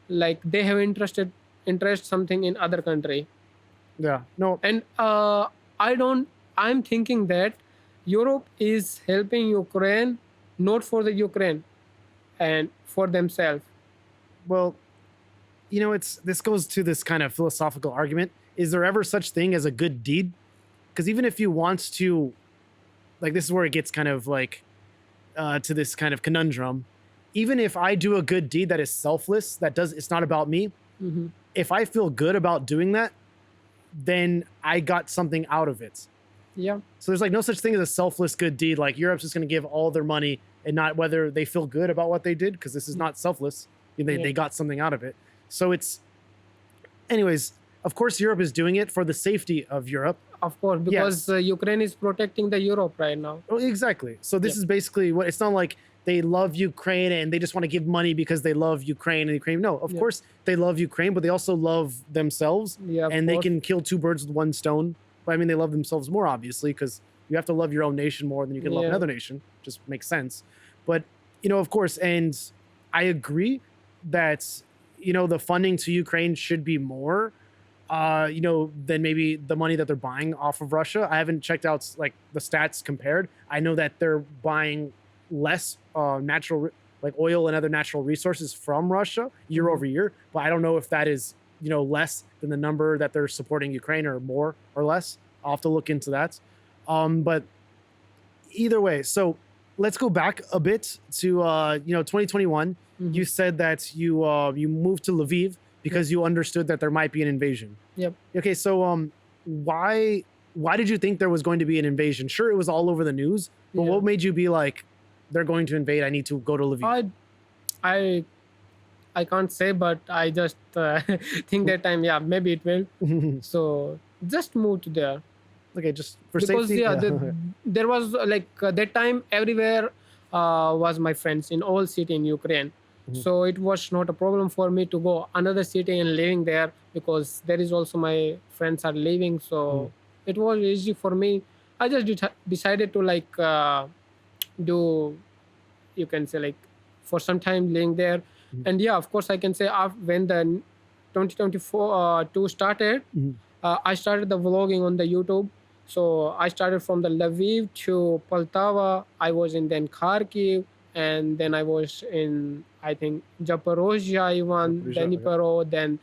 like they have interest something in other country, Yeah. No. and I don't. I'm thinking that Europe is helping Ukraine not for the Ukraine and for themselves. Well, this goes to this kind of philosophical argument. Is there ever such thing as a good deed? Because even if you want to, like, this is where it gets kind of like to this kind of conundrum. Even if I do a good deed that is selfless, it's not about me. Hmm. If I feel good about doing that, then I got something out of it. Yeah, So there's like no such thing as a selfless good deed. Like Europe's just going to give all their money and not whether they feel good about what they did, because this is not selfless. Yeah. They got something out of it. So anyways, of course, Europe is doing it for the safety of Europe. of course, because Yes. Ukraine is protecting the Europe right now. Oh, exactly. So this Yeah. is basically what it's not like they love Ukraine and they just want to give money because they love Ukraine and Ukraine. No, of Yeah. course they love Ukraine, but they also love themselves Yeah, of and they course. can kill two birds with one stone. But I mean, they love themselves more, obviously, because you have to love your own nation more than you can love Yeah. another nation. Just makes sense. But, of course, and I agree that, the funding to Ukraine should be more, than maybe the money that they're buying off of Russia. I haven't checked out like the stats compared. I know that they're buying less like oil and other natural resources from Russia year Mhm. over year, but I don't know if that is less than the number that they're supporting Ukraine or more or less. I'll have to look into that. But either way, so let's go back a bit to 2021. Mhm. You said that you moved to Lviv because you understood that there might be an invasion. Yep. Okay, so why did you think there was going to be an invasion? Sure, it was all over the news, but Yeah. what made you be like, they're going to invade? I need to go to Lviv. I I can't say, but I just think that time, yeah, maybe it will. So just move to there Okay, just for because safety. yeah, there was like that time everywhere was my friends in all city in Ukraine. Mhm. So it was not a problem for me to go another city and living there because there is also my friends are living. So it was easy for me. I just decided to like do, you can say, like for some time living there. Mhm. And yeah, of course I can say when the 2024 2 started, Mhm. I started the vlogging on the YouTube. So I started from the Lviv to Poltava. I was in then Kharkiv, and then I was in, I think, Zaporozhye, even Zaporizhia, okay. Dnipro, then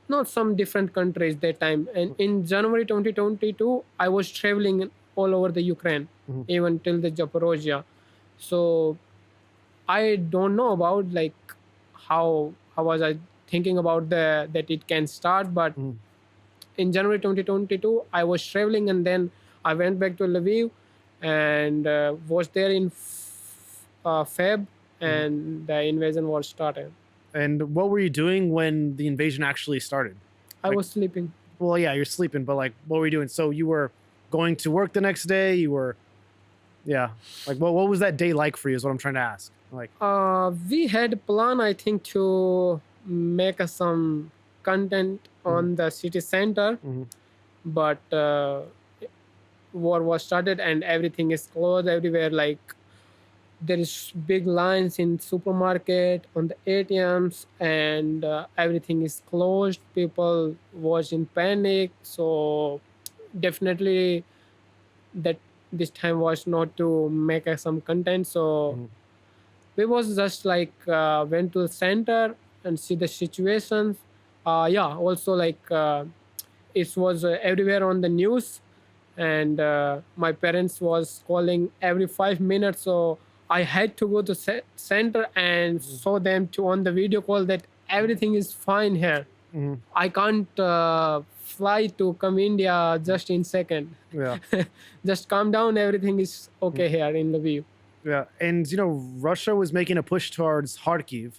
not some different countries that time. And in January 2022, I was traveling all over the Ukraine, Mhm. even till the Zaporozhye. So I don't know about like how was I thinking about that it can start, but Mhm. in January 2022 I was traveling, and then I went back to Lviv and was there in Feb, and the invasion was started. And what were you doing when the invasion actually started? I Like- was sleeping. Well, yeah, you're sleeping, but like, what were you doing? So you were going to work the next day. You were, yeah. Like, what was that day like for you? Is what I'm trying to ask. Like, We had a plan, I think, to make some content on the city center, mhm. but war was started and everything is closed everywhere. Like there is big lines in supermarket, on the ATMs, and everything is closed. People was in panic. So definitely that this time was not to make some content. So Mhm. we was just like went to the center and see the situations. Yeah, also like it was everywhere on the news, and my parents was calling every 5 minutes, so I had to go to center and show them to on the video call that everything is fine here. Hmm. I can't fly to come India just in second. Yeah. Just calm down, everything is okay here in Lviv. Yeah. And, Russia was making a push towards Kharkiv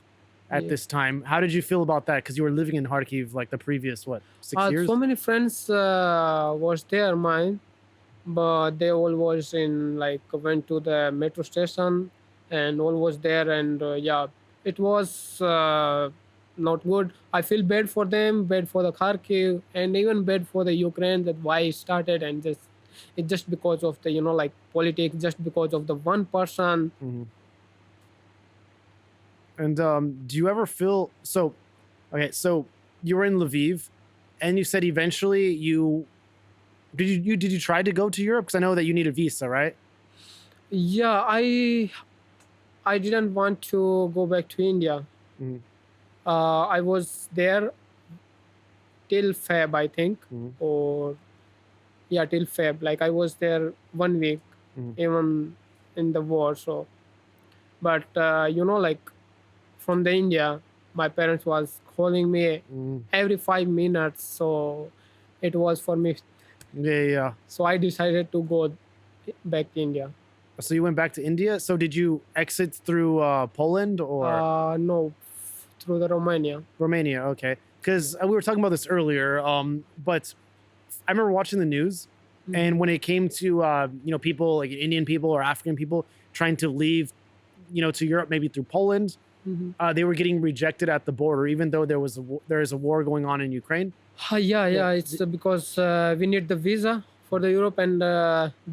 at Yeah. this time. How did you feel about that? Because you were living in Kharkiv like the previous, what, 6 years? So many friends was there mine, but they all was in like went to the metro station and all was there, and yeah, it was not good. I feel bad for them, bad for the Kharkiv, and even bad for the Ukraine, that why it started, and just because of the like politics, just because of the one person. Mhm. And do you ever feel so? Okay, so you were in Lviv, and you said eventually did you try to go to Europe? Because I know that you need a visa, right? Yeah, I didn't want to go back to India. Mhm. I was there till Feb, I think, Mhm. or yeah, till Feb. Like I was there 1 week, Mhm. even in the war. So, but like from the India, my parents was calling me Mhm. every 5 minutes. So it was for me. Yeah, yeah. So I decided to go back to India. So you went back to India. So did you exit through Poland or No, through the Romania. Romania? Okay, because we were talking about this earlier. But I remember watching the news, and when it came to people like Indian people or African people trying to leave, to Europe, maybe through Poland, Mhm. they were getting rejected at the border, even though there is a war going on in Ukraine. Yeah. It's because we need the visa for the Europe, and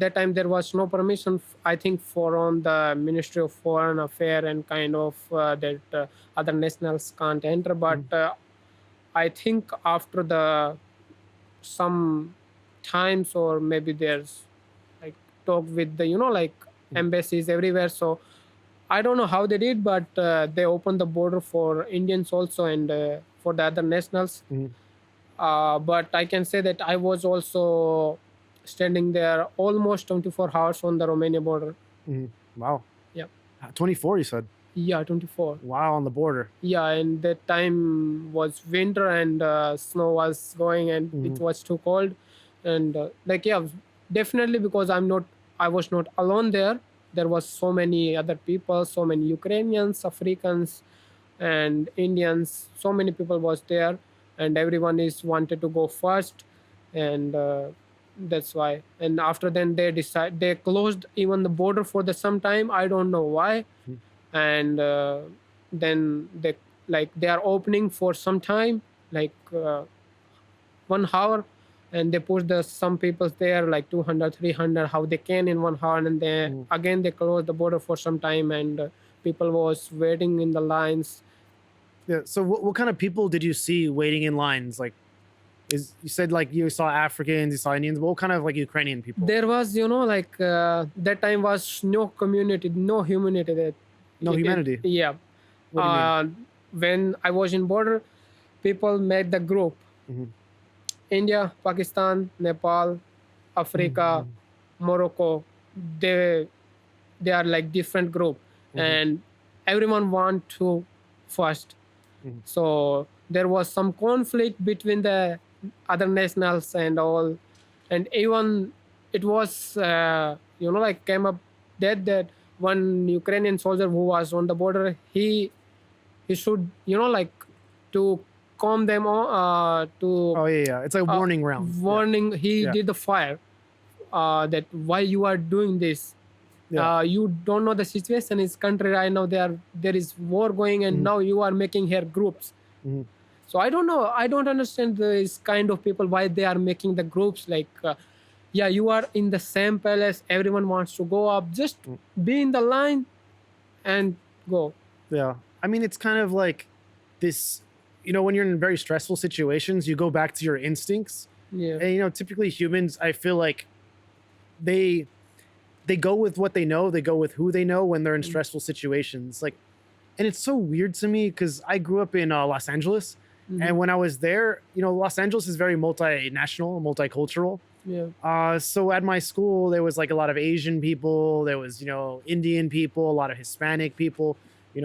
that time there was no permission. I think for on the Ministry of Foreign Affairs and kind of that other nationals can't enter. But I think after the some times, or maybe there's like talk with the like embassies everywhere. So I don't know how they did, but they opened the border for Indians also, and for the other nationals. Mhm. But I can say that I was also standing there almost 24 hours on the Romania border. Mhm. Wow. Yeah. 24, you said. Yeah, 24. Wow, on the border. Yeah, and that time was winter, and snow was going, and it was too cold. And like, yeah, definitely, because I was not alone there. There was so many other people, so many Ukrainians, Africans, and Indians. So many people was there, and everyone is wanted to go first, and that's why. And after then they closed even the border for the some time. I don't know why, and then they are opening for some time, like 1 hour, and they push the some people there like 200, 300, how they can in 1 hour, and then again they close the border for some time, and people was waiting in the lines. Yeah. So what kind of people did you see waiting in lines? Like, you said like you saw Africans, you saw Indians. What kind of like Ukrainian people? There was like that time was no community, no humanity that No humanity. yeah. What do you mean? When I was in border, people made the group. Mhm. India, Pakistan, Nepal, Africa, Morocco. They they are like different group, and everyone want to first. So there was some conflict between the other nationals and all, and even it was like came up that one Ukrainian soldier who was on the border, he should like to calm them to Oh yeah. It's like a warning round. Yeah. warning. He Yeah. did the fire that why you are doing this. Yeah. You don't know the situation is country right now. There is war going, and now you are making here groups. Mhm. So I don't know. I don't understand this kind of people why they are making the groups. Like, yeah, you are in the same palace. Everyone wants to go up. Just be in the line and go. Yeah. I mean, it's kind of like this, when you're in very stressful situations, you go back to your instincts. Yeah. And, typically humans, I feel like they go with what they know. They go with who they know when they're in stressful situations. Like, And it's so weird to me because I grew up in Los Angeles. Mhm. And when I was there, Los Angeles is very multinational, multicultural. Yeah. So at my school, there was like a lot of Asian people, there was, Indian people, a lot of Hispanic people, a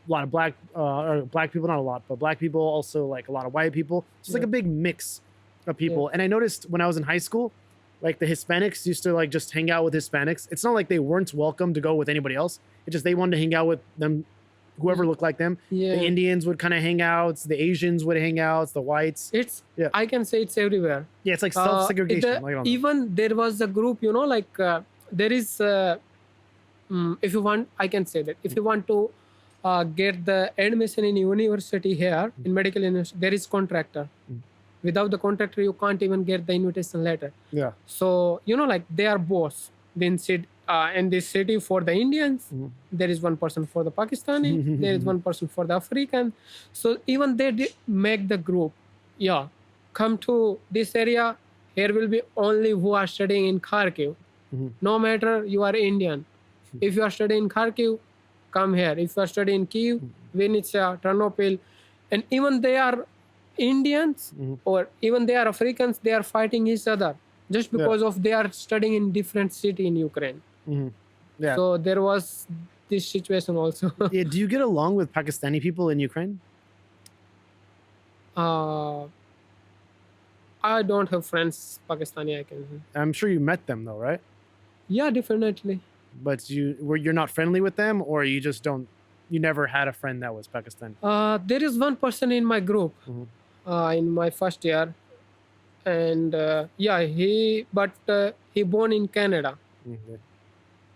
lot of black people, not a lot, but black people, also like a lot of white people. So it's like Yeah. a big mix of people. And I noticed when I was in high school, like the Hispanics used to like just hang out with Hispanics. It's not like they weren't welcome to go with anybody else. It's just they wanted to hang out with them, whoever looked like them. Yeah. The Indians would kind of hang out, the Asians would hang out, the whites. It's Yeah. I can say it's everywhere. Yeah, it's like self-segregation. The- Like, I don't know. even there was a group, there is if you want, I can say that if you want to get the admission in university here in medical university, there is contractor. Without the contractor, you can't even get the invitation letter. Yeah. So they are boss. Then sit in this city for the Indians. There is one person for the Pakistani. There is one person for the African. So even they did make the group. Yeah, come to this area. Here will be only who are studying in Kharkiv. No matter you are Indian. If you are studying in Kharkiv, come here. If you are studying in Kyiv, Vinnytsia, Ternopil, and even they are Indians or even they are Africans, they are fighting each other just because of they are studying in different city in Ukraine. Yeah. So there was this situation also. Yeah. Do you get along with Pakistani people in Ukraine? I don't have friends Pakistani, I can say. I'm sure you met them though, right? Yeah, definitely. But you're not friendly with them, or you just don't. You never had a friend that was Pakistani. There is one person in my group in my first year, and he born in Canada. Okay.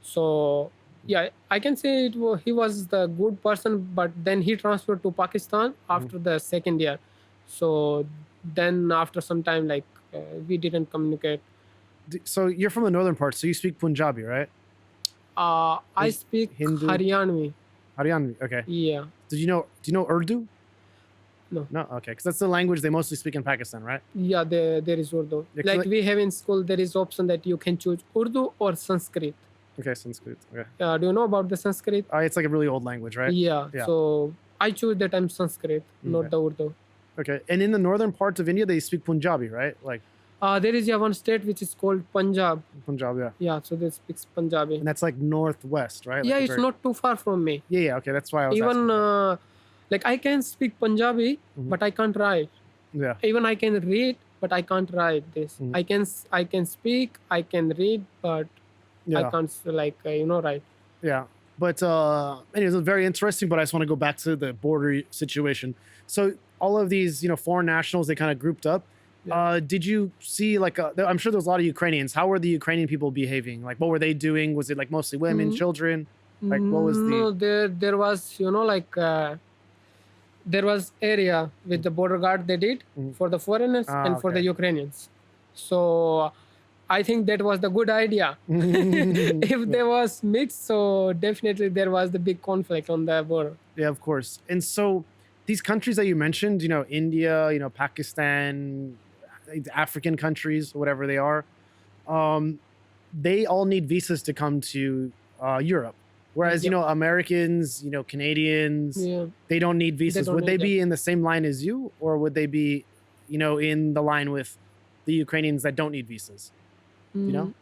So yeah, I can say he was the good person, but then he transferred to Pakistan after the second year. So then after some time, we didn't communicate. So you're from the northern part, so you speak Punjabi, right? I Is speak Hindu- Haryanvi. Haryanvi. Okay. Yeah. Do you know Urdu? No. No. Okay, because that's the language they mostly speak in Pakistan, right? Yeah, there is Urdu. Yeah, 'cause Like we have in school, there is option that you can choose Urdu or Sanskrit. Okay, Sanskrit. Okay. Do you know about the Sanskrit? It's like a really old language, right? Yeah. Yeah. So I choose that I'm Sanskrit, not Okay. the Urdu. Okay. And in the northern parts of India, they speak Punjabi, right? Like There is one state which is called Punjab. Punjab, yeah. Yeah, so they speak Punjabi. And that's like northwest, right? Like Yeah, a it's very- not too far from me. Yeah. Okay, that's why I was Even asking. I can speak Punjabi, but I can't write. Yeah. Even I can read, but I can't write this. I can speak, I can read, but I Yeah. can't write. Yeah. But anyways, it's very interesting, but I just want to go back to the border situation. So all of these, foreign nationals, they kind of grouped up. Yeah. Did you see I'm sure there's a lot of Ukrainians. How were the Ukrainian people behaving? Like, what were they doing? Was it like mostly women, children? Like, what was the... No, there was there was area with the border guard they did for the foreigners and for the okay. Ukrainians. So I think that was the good idea. If there was mixed, so definitely there was the big conflict on the border. Yeah, of course. And so these countries that you mentioned, India, Pakistan, African countries, whatever they are, they all need visas to come to Europe. Whereas, Yeah. Americans, Canadians, Yeah. they don't need visas. don't Would they need be in the same line as you, or would they be, in the line with the Ukrainians that don't need visas? You know?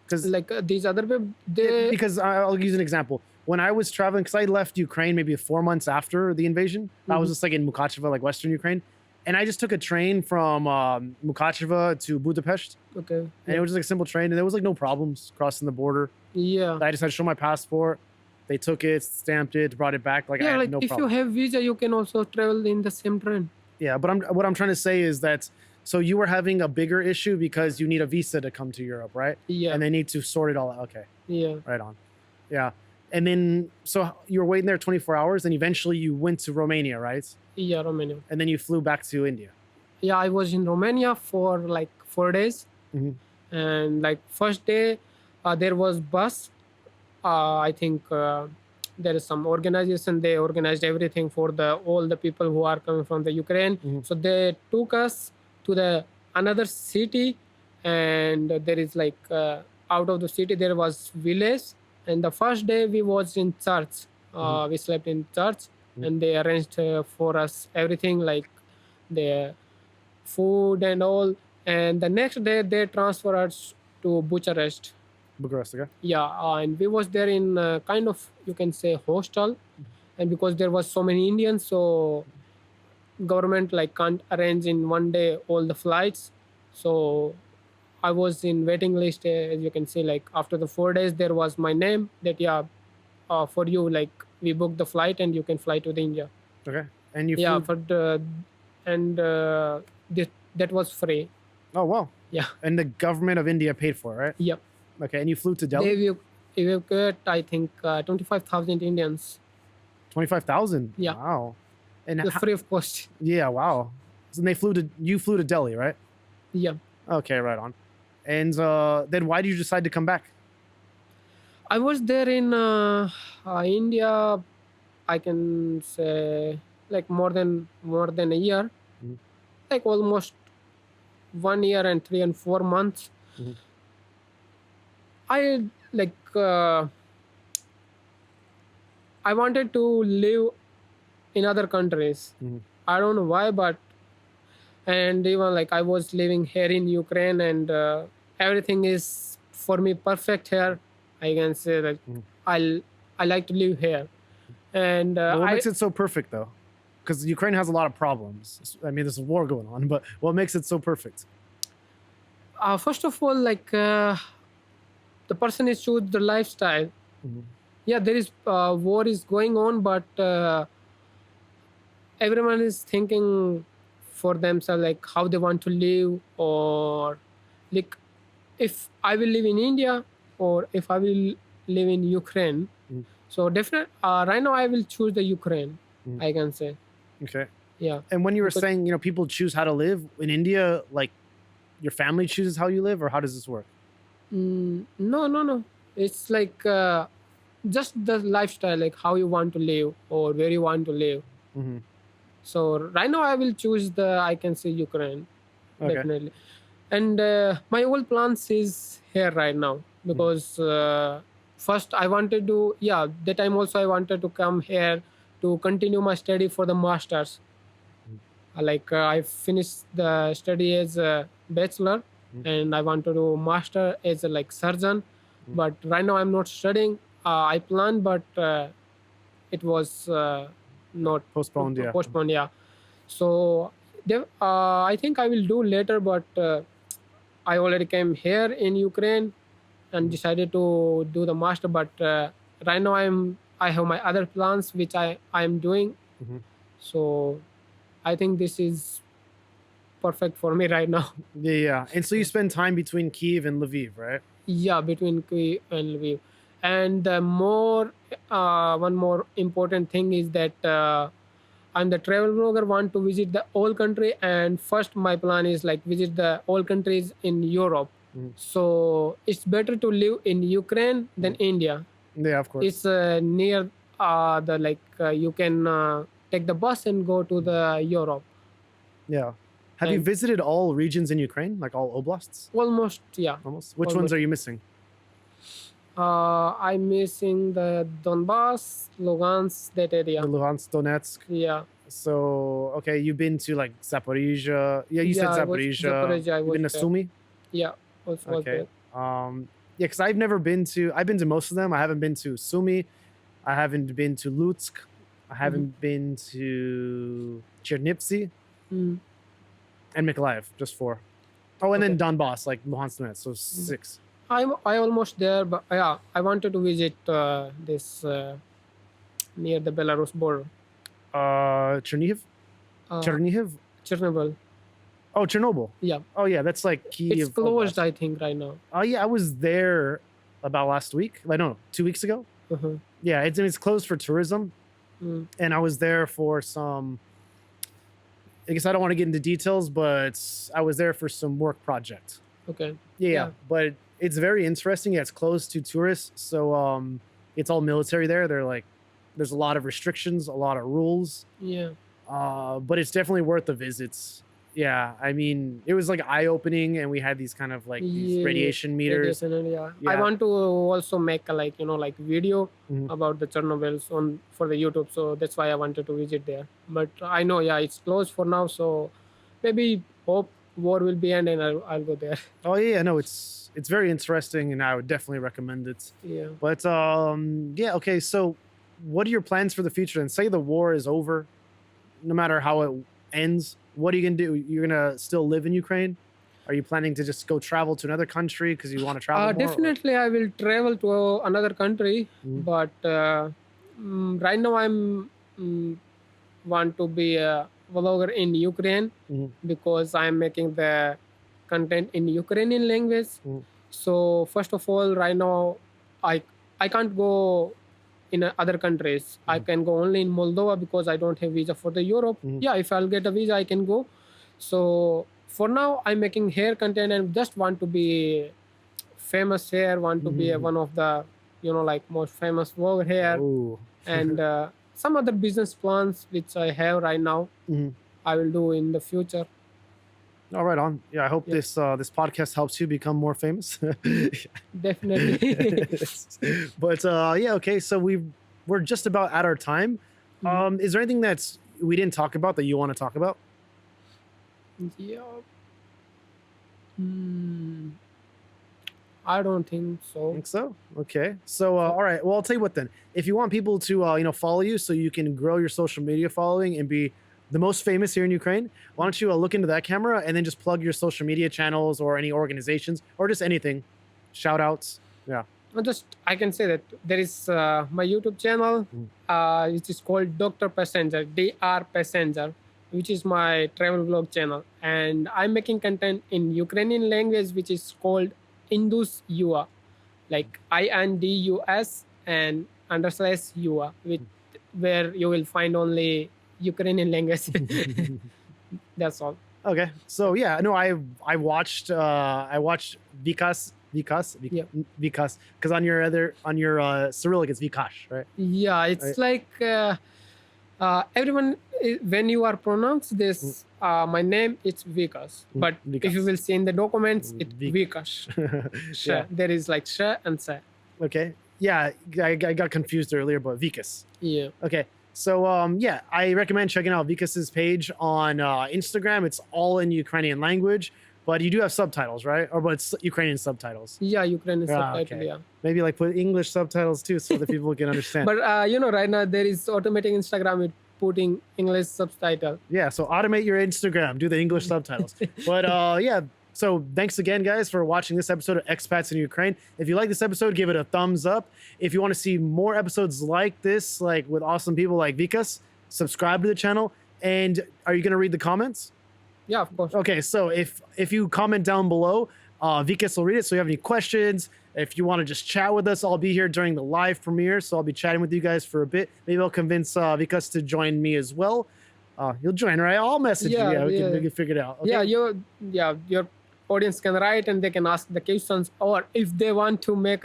Because Like these other people, they because I'll use an example. When I was traveling, because I left Ukraine maybe 4 months after the invasion, I was just like in Mukachevo, like Western Ukraine. And I just took a train from Mukachevo to Budapest. okay. And it was just like a simple train. And there was like no problems crossing the border. Yeah. I just had to show my passport. They took it, stamped it, brought it back. Like I Yeah, had like no if problem. you have visa, you can also travel in the same train. Yeah, but what I'm trying to say is that so you were having a bigger issue because you need a visa to come to Europe, right? Yeah. And they need to sort it all out. Okay. Yeah. Right on. Yeah. And then, so you were waiting there 24 hours and eventually you went to Romania, right? Yeah, Romania. And then you flew back to India. Yeah, I was in Romania for like 4 days. And like first day, there was bus. I think there is some organization. They organized everything for all the people who are coming from the Ukraine. So they took us to the another city, and there is like out of the city there was village. And the first day we was in church. We slept in church, Mhm. and they arranged for us everything like the food and all. And the next day they transferred us to Bucharest. Bucharest, okay. Yeah, and we was there in kind of, you can say, hostel. And because there was so many Indians, so government like can't arrange in one day all the flights. So I was in waiting list, as you can see. Like after the 4 days, there was my name that, yeah, for you, like we booked the flight and you can fly to the India. Okay. And you Yeah, flew. for the and that was free. Oh wow. Yeah, And the government of India paid for it, right? yep. Okay. And you flew to They Delhi. evacuate, I think, 25,000 Indians. 25,000. Yeah. Wow. And The free of cost. yeah, wow. So they you flew to Delhi, right? Yeah, Okay, right on. And then why did you decide to come back? I was there in India. I can say like more than a year, Mhm. like almost 1 year and 3 and 4 months. Mhm. I like I wanted to live in other countries. Mhm. I don't know why, but and even like I was living here in Ukraine, and everything is for me perfect here. I can say that Mhm. I like to live here, and Well, what I makes it so perfect though? Because Ukraine has a lot of problems. I mean, there's a war going on, but what makes it so perfect? first of all, like the person is choose the lifestyle. Mhm. Yeah, there is war is going on, but everyone is thinking for themselves, like how they want to live, or like if I will live in India or if I will live in Ukraine. Mhm. So definitely, right now I will choose the Ukraine. Mhm. I can say, Okay. yeah. And when you were Because- saying, people choose how to live in India, like your family chooses how you live, or how does this work? No. It's like just the lifestyle, like how you want to live or where you want to live. Mm-hmm. So right now I will choose I can say Ukraine, Okay. definitely. And my whole plans is here right now because first I wanted to, yeah, that time also I wanted to come here to continue my study for the masters. Like I finished the study as a bachelor, and I want to do master as a like surgeon. But right now I'm not studying. I planned, but it was not Postponed, yeah. postponed. Yeah. So I think I will do later, but I already came here in Ukraine and decided to do the master. But right now I have my other plans which I am doing. Mhm. So I think this is perfect for me right now. Yeah. And so you spend time between Kyiv and Lviv, right? Yeah, between Kyiv and Lviv. And one more important thing is that I'm the travel blogger, want to visit the whole country, and first my plan is like visit the all countries in Europe. So it's better to live in Ukraine than India. Yeah, of course. It's near the like you can take the bus and go to the Europe. Yeah. Have you And- visited all regions in Ukraine, like all oblasts? Almost, yeah. Almost. Which ones Almost. are you missing? I'm missing the Donbass, Lugansk, that area. The Luhansk, Donetsk. Yeah. So okay, you've been to like Zaporizhia. Yeah, you Yeah, I said was- Zaporizhia. Zaporizhia, I You've been to was there. Sumy. Yeah. Also was Okay. there. Yeah, because I've never been to. I've been to most of them. I haven't been to Sumy. I haven't been to Lutsk. I haven't been to Chernivtsi Mm. and Mykolaiv. Just four. Oh, and then Okay. Donbass, like Luhansk, Donetsk. So 6. I almost there, but yeah, I wanted to visit this near the Belarus border. Chernihiv. Uh, Chernihiv. Chernobyl. Oh, Chernobyl. Yeah. Oh yeah, that's like Kyiv. It's closed, Oblast. I think, right now. Oh yeah, I was there about last week. Like no, 2 weeks ago. Uh-huh. Yeah, it's closed for tourism, Mm. and I was there for some. I guess I don't want to get into details, but I was there for some work project. Okay. Yeah, Yeah. but it's very interesting. Yeah, it's closed to tourists, so it's all military there. They're like, there's a lot of restrictions, a lot of rules, Yeah. but it's definitely worth the visits. Yeah, I mean, it was like eye-opening, and we had these kind of like these Yeah, radiation meters. radiation, and I Yeah. want to also make a like video Mhm. about the Chernobyls on for the YouTube. So that's why I wanted to visit there. But I know, it's closed for now. So maybe hope war will be end and I'll go there. Oh yeah, no, it's very interesting, and I would definitely recommend it. Yeah. But yeah, okay. So, what are your plans for the future? And say the war is over, no matter how it ends, what are you gonna do? You're gonna still live in Ukraine? Are you planning to just go travel to another country because you want to travel more? or- Definitely, I will travel to another country, Mhm. but right now I'm want to be a vlogger in Ukraine Mhm. because I'm making the content in Ukrainian language. Mhm. So first of all, right now, I I can't go in other countries. I Mhm. can go only in Moldova because I don't have visa for the Europe. Mhm. Yeah, if I'll get a visa, I can go. So for now, I'm making hair content and just want to be famous here. Want to be Mhm. one of the like most famous vlogger here, Ooh. and some other business plans which I have right now. Mhm. I will do in the future. All right, on. Yeah, I hope Yeah. this podcast helps you become more famous. Definitely. But yeah, okay. So we're just about at our time. Mhm. Is there anything that's we didn't talk about that you want to talk about? Yeah. Hmm. I don't think so. Think so? Okay. So all right. Well, I'll tell you what then. If you want people to follow you so you can grow your social media following and be the most famous here in Ukraine, why don't you look into that camera and then just plug your social media channels or any organizations or just anything, shout outs. Yeah. I can say that there is my YouTube channel, which is called Dr. Passenger, Dr. Passenger, which is my travel vlog channel, and I'm making content in Ukrainian language, which is called Indus Ua, like INDUS and _UA, where you will find only Ukrainian language. That's all. Okay. So yeah, no, I watched Vikas Yeah. Vikas because on your Cyrillic it's Vikash, right? Yeah, it's like everyone when you are pronounced this my name it's Vikash, but if you Vikas. will see in the documents it's Vik- Vikash. Yeah. There is like Sh and Sa. Okay. Yeah, I got confused earlier, but Vikas. Yeah. Okay. So yeah, I recommend checking out Vikas's page on Instagram. It's all in Ukrainian language, but you do have subtitles, right? Or but it's Ukrainian subtitles. Yeah, Ukrainian Ah, subtitle. okay. Yeah, Maybe like put English subtitles too, so that people can understand. but right now there is automatic Instagram with putting English subtitle. Yeah, so automate your Instagram, do the English subtitles. But yeah, so thanks again, guys, for watching this episode of Expats in Ukraine. If you like this episode, give it a thumbs up. If you want to see more episodes like this, like with awesome people like Vikas, subscribe to the channel. And are you going to read the comments? Yeah, of course. Okay, so if you comment down below, Vikas will read it. So if you have any questions, if you want to just chat with us, I'll be here during the live premiere. So I'll be chatting with you guys for a bit. Maybe I'll convince Vikas to join me as well. You'll join, right? I'll message you. Yeah, we can figure it out. Okay? Your audience can write and they can ask the questions, or if they want to make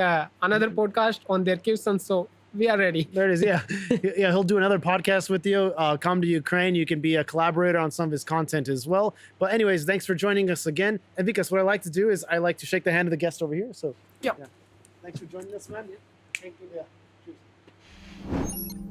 another podcast on their questions, so we are ready. There it is. Yeah. Yeah. He'll do another podcast with you. Come to Ukraine. You can be a collaborator on some of his content as well. But anyways, thanks for joining us again. And because what I like to do is I like to shake the hand of the guest over here. So Yeah. Thanks for joining us, man. Thank you. Yeah. Cheers.